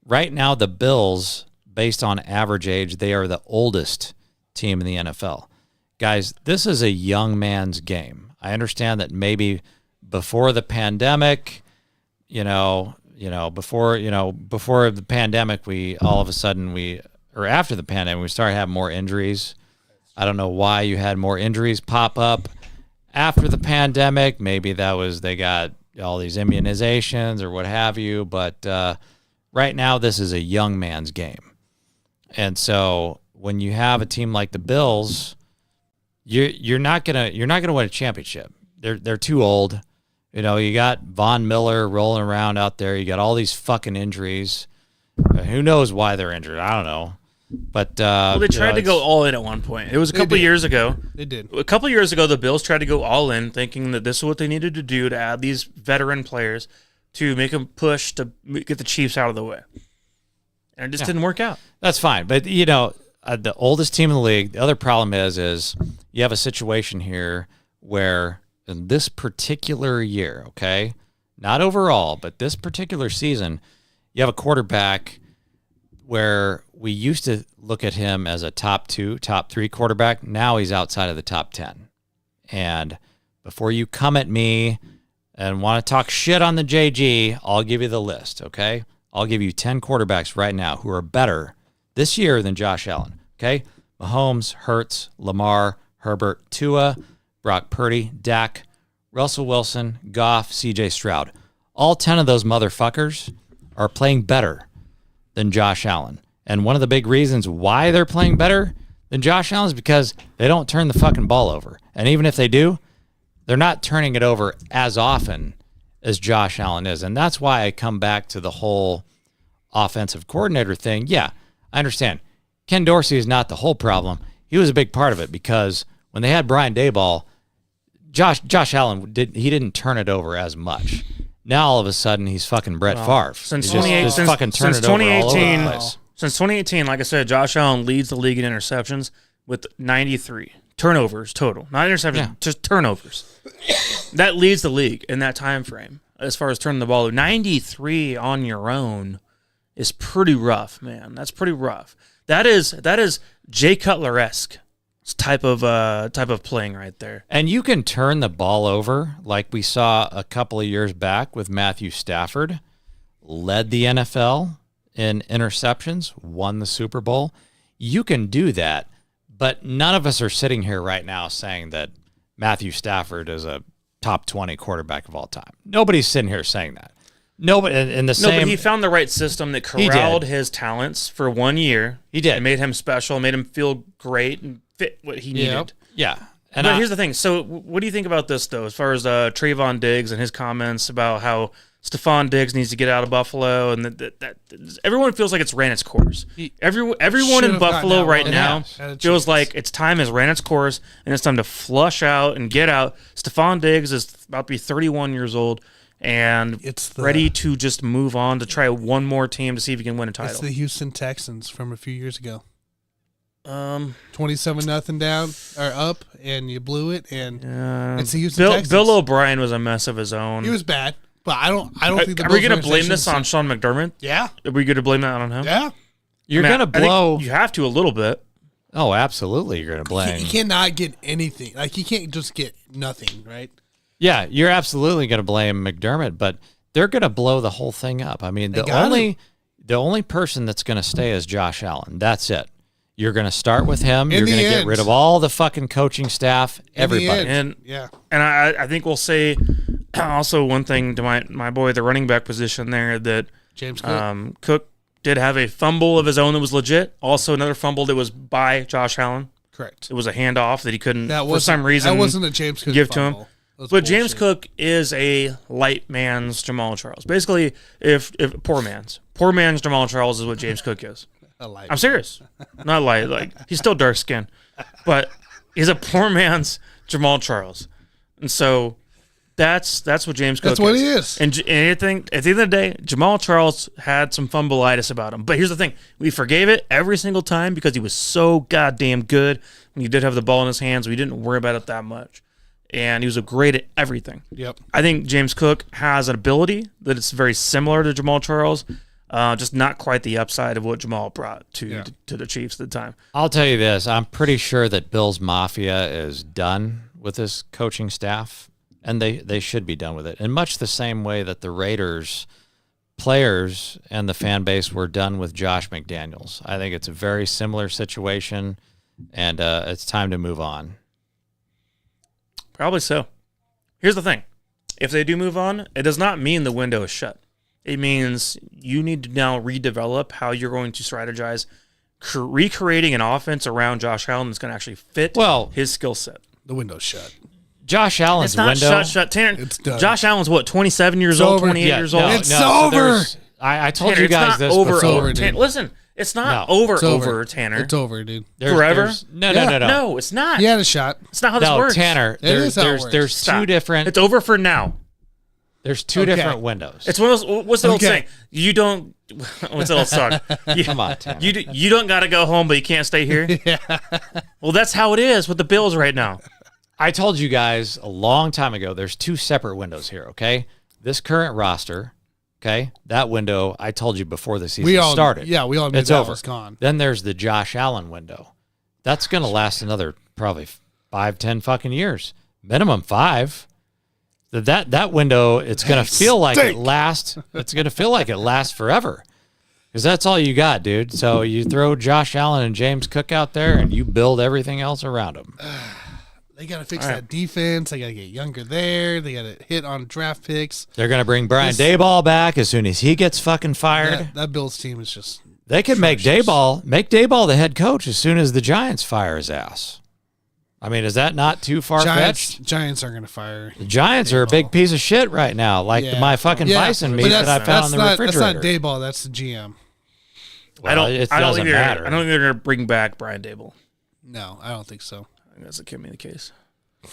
right now the Bills, based on average age, they are the oldest team in the NFL. Guys, this is a young man's game. I understand that maybe before the pandemic, before the pandemic, after the pandemic, we started having more injuries. I don't know why you had more injuries pop up after the pandemic. Maybe that was they got all these immunizations or what have you. But right now, this is a young man's game. And so when you have a team like the Bills, you're not gonna win a championship. They're too old. You got Von Miller rolling around out there. You got all these fucking injuries. Who knows why they're injured? I don't know. But They tried to go all in at one point. It was a couple did. years ago. They did. A couple years ago, the Bills tried to go all in, thinking that this is what they needed to do to add these veteran players to make them push to get the Chiefs out of the way. And it just didn't work out. That's fine. But, the oldest team in the league, the other problem is you have a situation here where in this particular year, okay, not overall, but this particular season, you have a quarterback where we used to look at him as a top 2, top 3 quarterback. Now he's outside of the top 10. And before you come at me and want to talk shit on the JG, I'll give you the list, okay? I'll give you 10 quarterbacks right now who are better this year than Josh Allen, okay? Mahomes, Hurts, Lamar, Herbert, Tua, Brock Purdy, Dak, Russell Wilson, Goff, CJ Stroud. All 10 of those motherfuckers are playing better than Josh Allen. And one of the big reasons why they're playing better than Josh Allen is because they don't turn the fucking ball over. And even if they do, they're not turning it over as often as Josh Allen is. And that's why I come back to the whole offensive coordinator thing. Yeah, I understand. Ken Dorsey is not the whole problem. He was a big part of it because when they had Brian Daboll, Josh Allen didn't turn it over as much. Now all of a sudden he's fucking Brett Favre. Since He just fucking turn since it over all over the 2018, place. since 2018, like I said, Josh Allen leads the league in interceptions with 93 turnovers total, not interceptions, just turnovers. That leads the league in that time frame as far as turning the ball. 93 on your own is pretty rough, man. That's pretty rough. That is Jay Cutler-esque type of playing right there. And you can turn the ball over like we saw a couple of years back with Matthew Stafford, led the NFL in interceptions, won the Super Bowl. You can do that, but none of us are sitting here right now saying that Matthew Stafford is a top 20 quarterback of all time. Nobody's sitting here saying that. Nobody in the same. No, but he found the right system that corralled his talents for 1 year. He did. It made him special, made him feel great, and fit what he needed. Yeah. But here's the thing. So what do you think about this, though, as far as Trayvon Diggs and his comments about how Stephon Diggs needs to get out of Buffalo, and that everyone feels like it's ran its course. Everyone in Buffalo right now feels like its time has ran its course, and it's time to flush out and get out. Stephon Diggs is about to be 31 years old, and ready to just move on to try one more team to see if he can win a title. It's the Houston Texans from a few years ago. 27-0 down or up, and you blew it, and it's the Houston Texans. Bill O'Brien was a mess of his own. He was bad, but I don't think the Are we going to blame this on Sean McDermott? Yeah. Are we going to blame that on him? Yeah. You're going to blow. You have to a little bit. Oh, absolutely. You're going to blame. He cannot get anything. Like, he can't just get nothing, right? Yeah, you're absolutely going to blame McDermott, but they're going to blow the whole thing up. I mean, the only person that's going to stay is Josh Allen. That's it. You're going to start with him. You're going to get rid of all the fucking coaching staff, everybody. And I think we'll say also one thing to my boy, the running back position there, that James Cook. Cook did have a fumble of his own that was legit. Also, another fumble that was by Josh Allen. Correct. It was a handoff that he couldn't, for some reason, that wasn't a James Cook give fumble. to him. But James Cook is a light man's Jamal Charles. Basically, if poor man's Jamal Charles is what James Cook is. I'm serious. Not light. Like, he's still dark skinned, but he's a poor man's Jamal Charles. And so that's what James Cook is. That's what he is. And anything, at the end of the day, Jamal Charles had some fumbleitis about him. But here's the thing. We forgave it every single time because he was so goddamn good. When he did have the ball in his hands, we didn't worry about it that much. And he was great at everything. Yep. I think James Cook has an ability that is very similar to Jamal Charles, just not quite the upside of what Jamal brought to the Chiefs at the time. I'll tell you this. I'm pretty sure that Bill's Mafia is done with this coaching staff, and they should be done with it. In much the same way that the Raiders players and the fan base were done with Josh McDaniels. I think it's a very similar situation, and it's time to move on. Probably so. Here's the thing. If they do move on, it does not mean the window is shut. It means you need to now redevelop how you're going to strategize, recreating an offense around Josh Allen that's going to actually fit his skill set. The window's shut. Josh Allen's window. It's not shut. Tanner, it's done. Josh Allen's what, 27 years old, 28 years old? It's over. So I told Tanner, you guys this over, before. over. Tanner, listen, it's not over, Tanner. It's over, dude. Forever? No. No, it's not. He had a shot. It's not how this works. Tanner, is how it works. there's Stop. two different. It's over for now. There's two different windows. It's one of those. What's the old saying? You don't. What's the old song? Come on, Tanner. You don't got to go home, but you can't stay here. Yeah. Well, that's how it is with the Bills right now. I told you guys a long time ago, there's two separate windows here, okay? This current roster, okay? That window, I told you before the season started. Yeah, we all knew it's that over. was gone. Then there's the Josh Allen window. That's going to last another probably 5-10 fucking years. Minimum 5. That window, it's going to feel like it lasts. It's going to feel like it lasts forever. Because that's all you got, dude. So you throw Josh Allen and James Cook out there, and you build everything else around them. They got to fix that defense. They got to get younger there. They got to hit on draft picks. They're going to bring Brian Daboll back as soon as he gets fucking fired. That Bills team is just... They could make Daboll the head coach as soon as the Giants fire his ass. I mean, is that not too far-fetched? Giants aren't going to fire. The Giants are a big piece of shit right now, like my fucking bison meat that I found on the refrigerator. That's not Daboll. That's the GM. Well, it doesn't matter. I don't think they're going to bring back Brian Daboll. No, I don't think so. I think that's the case.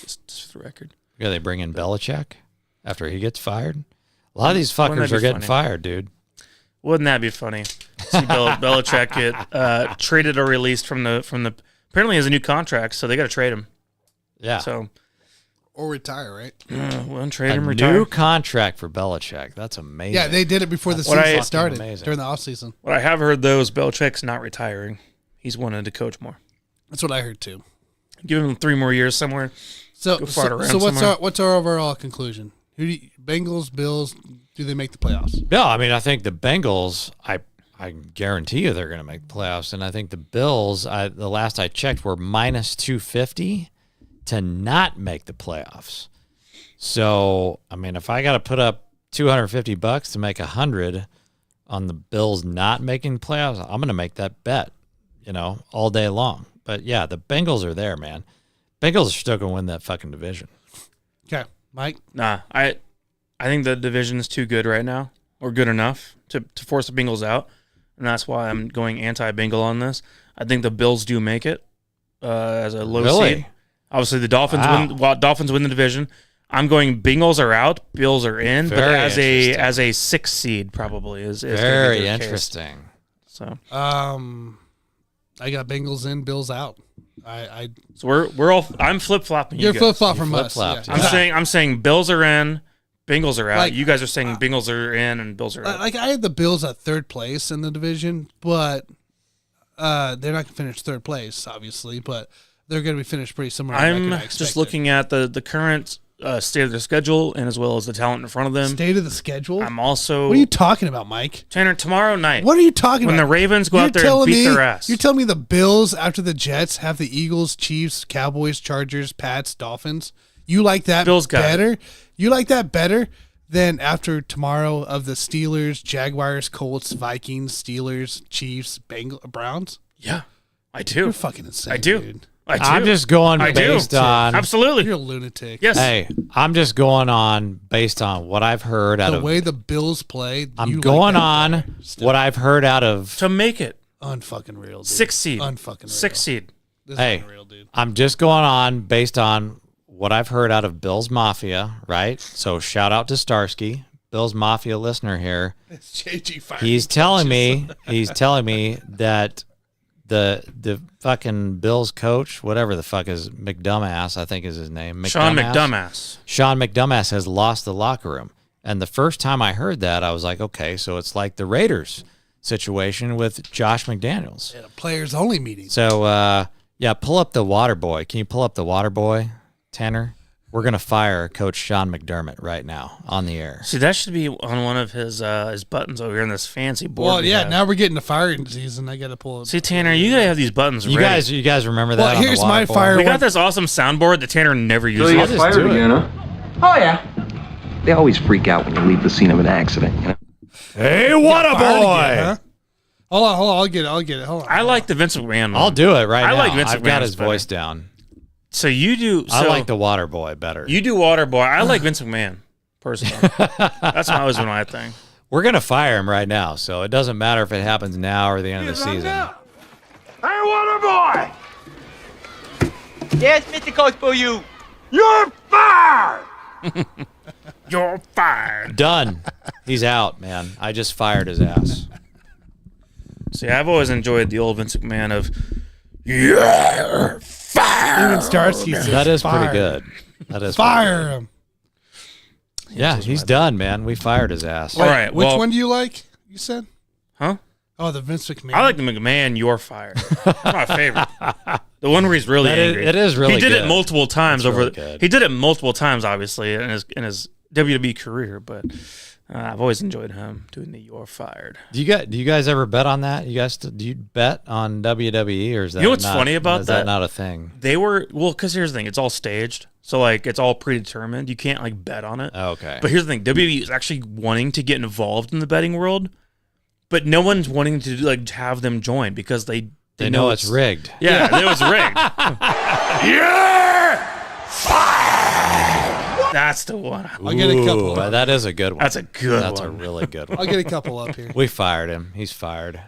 Just for the record. Yeah, they bring in Belichick after he gets fired. A lot of these fuckers are getting fired, dude. Wouldn't that be funny? See Belichick get traded or released from the. Apparently, he has a new contract, so they got to trade him. Yeah. So. Or retire, right? Well, trade him, retire. New contract for Belichick. That's amazing. Yeah, they did it before the season started, during the offseason. What I have heard, though, is Belichick's not retiring. He's wanting to coach more. That's what I heard, too. Give him 3 more years somewhere. So what's our overall conclusion? Bengals, Bills, do they make the playoffs? No, I mean, I think the Bengals, I guarantee you they're going to make the playoffs. And I think the Bills, the last I checked, were minus 250 to not make the playoffs. So, I mean, if I got to put up $250 to make 100 on the Bills not making playoffs, I'm going to make that bet, all day long. But yeah, the Bengals are there, man. Bengals are still going to win that fucking division. Okay, Mike? Nah, I think the division is too good right now, or good enough to force the Bengals out, and that's why I'm going anti-Bengal on this. I think the Bills do make it as a low seed. Obviously, the Dolphins win the division. I'm going Bengals are out, Bills are in, but as a 6 seed probably is very interesting. Case. So I got Bengals in, Bills out. So we're all. I'm flip flopping. You're flip flop from us. Yeah. I'm saying Bills are in, Bengals are out. Like, you guys are saying Bengals are in and Bills are out. Like I had the Bills at 3rd place in the division, but they're not going to finish 3rd place, obviously, but they're going to be finished pretty similar. I'm just looking at the current state of their schedule and as well as the talent in front of them. State of the schedule? I'm also... What are you talking about, Mike? Tanner, tomorrow night. What are you talking about? When the Ravens go out there and beat their ass. You're telling me the Bills after the Jets have the Eagles, Chiefs, Cowboys, Chargers, Pats, Dolphins? You like that Bills better? You like that better than after tomorrow of the Steelers, Jaguars, Colts, Vikings, Steelers, Chiefs, Browns? Yeah, I do. You're fucking insane, I do. dude. I'm just going based on... Absolutely. You're a lunatic. Yes. Hey, I'm just going on based on what I've heard out of... The way the Bills play. I'm going on what I've heard out of... To make it. Unfucking real, dude. 6 seed. Unfucking real. 6 seed. This hey, is unreal, dude. I'm just going on based on what I've heard out of Bills Mafia, right? So shout out to Starsky, Bills Mafia listener here. It's JG Fire. He's telling me that the fucking Bills coach, whatever the fuck is McDumbass, I think is his name. Sean McDumbass. Sean McDumbass has lost the locker room. And the first time I heard that, I was like, okay, so it's like the Raiders situation with Josh McDaniels. Yeah, players only meeting. So, yeah, pull up the water boy. Can you pull up the water boy, Tanner? We're going to fire Coach Sean McDermott right now on the air. See, that should be on one of his buttons over here in this fancy board. Well, yeah, now we're getting to firing season. I got to pull it. See, Tanner, you got to have these buttons ready. You guys remember that? Well, here's my fire. We got this awesome soundboard that Tanner never uses. So you get fired again, huh? Oh, yeah. They always freak out when you leave the scene of an accident, you know? Hey, water boy! Again, huh? Hold on. I'll get it. Hold on. I like the Vince McMahon one. I'll do it right now. I like Vince I've got McMahon's his voice down. So you do. I like the water boy better. You do water boy. I like Vince McMahon personally. That's always been my thing. We're gonna fire him right now, so it doesn't matter if it happens now or the end of the season. Hey, water boy! Yes, Mr. Coach for you. You're fired! You're fired. Done. He's out, man. I just fired his ass. See, I've always enjoyed the old Vince McMahon of "You're fired." Even Starsky says That is fire. pretty good. That is Fire him. Yeah, he's done, man. We fired his ass. All right. Which one do you like? You said? Huh? Oh, the Vince McMahon. I like the McMahon. You're fired. That's my favorite. The one where he's really angry. It is really. He did good. it multiple times It's over. really good. He did it multiple times, obviously, in his WWE career. But I've always enjoyed him doing the "You're fired." Do you guys ever bet on that? You guys do you bet on WWE or is that? You know what's funny about is that? Not a thing. They were because here's the thing: it's all staged, so like it's all predetermined. You can't like bet on it. Okay. But here's the thing: WWE is actually wanting to get involved in the betting world, but no one's wanting to like have them join because they know it's rigged. Yeah, it was rigged. You're fired! That's the one. I'll get a couple. Ooh, that is a good one. That's a good That's one. a really good one. I'll get a couple up here. We fired him. He's fired.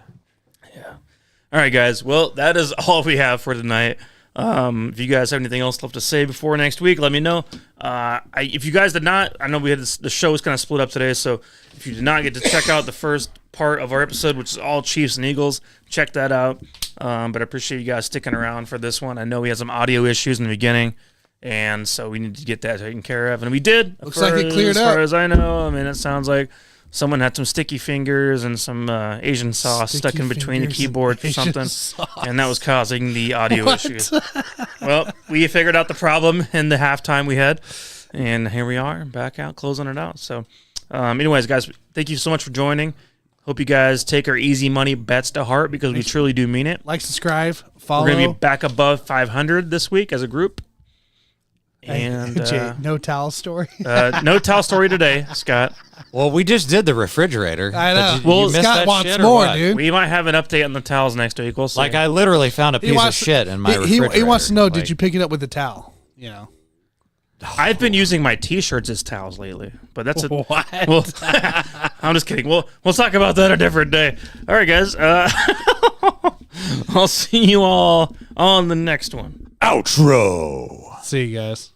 All right, guys. Well, that is all we have for tonight. If you guys have anything else left to say before next week, let me know. If you guys did not, I know we had the show was kind of split up today, so if you did not get to check out the first part of our episode, which is all Chiefs and Eagles, check that out. But I appreciate you guys sticking around for this one. I know we had some audio issues in the beginning, and so we need to get that taken care of, and we did. Looks like it cleared as far up. as I know. I mean, it sounds like someone had some sticky fingers and some Asian sauce stuck in between the fingers and keyboard or Asian something, sauce. and that was causing the audio What? issues. Well, we figured out the problem in the halftime we had, and here we are, back out, closing it out. So, anyways, guys, thank you so much for joining. Hope you guys take our easy money bets to heart because we truly do mean it. Like, subscribe, follow. We're going to be back above 500 this week as a group. And Jay, no towel story. no towel story today, Scott. Well, we just did the refrigerator. I know. Did you Well, miss Scott that wants shit or more, what? dude. We might have an update on the towels next week. We'll see. Like, I literally found a piece of shit in my refrigerator. He wants to know, Like, did you pick it up with the towel? You know. I've been using my T-shirts as towels lately, but that's a What? well. I'm just kidding. We'll talk about that a different day. All right, guys. I'll see you all on the next one. Outro. See you guys.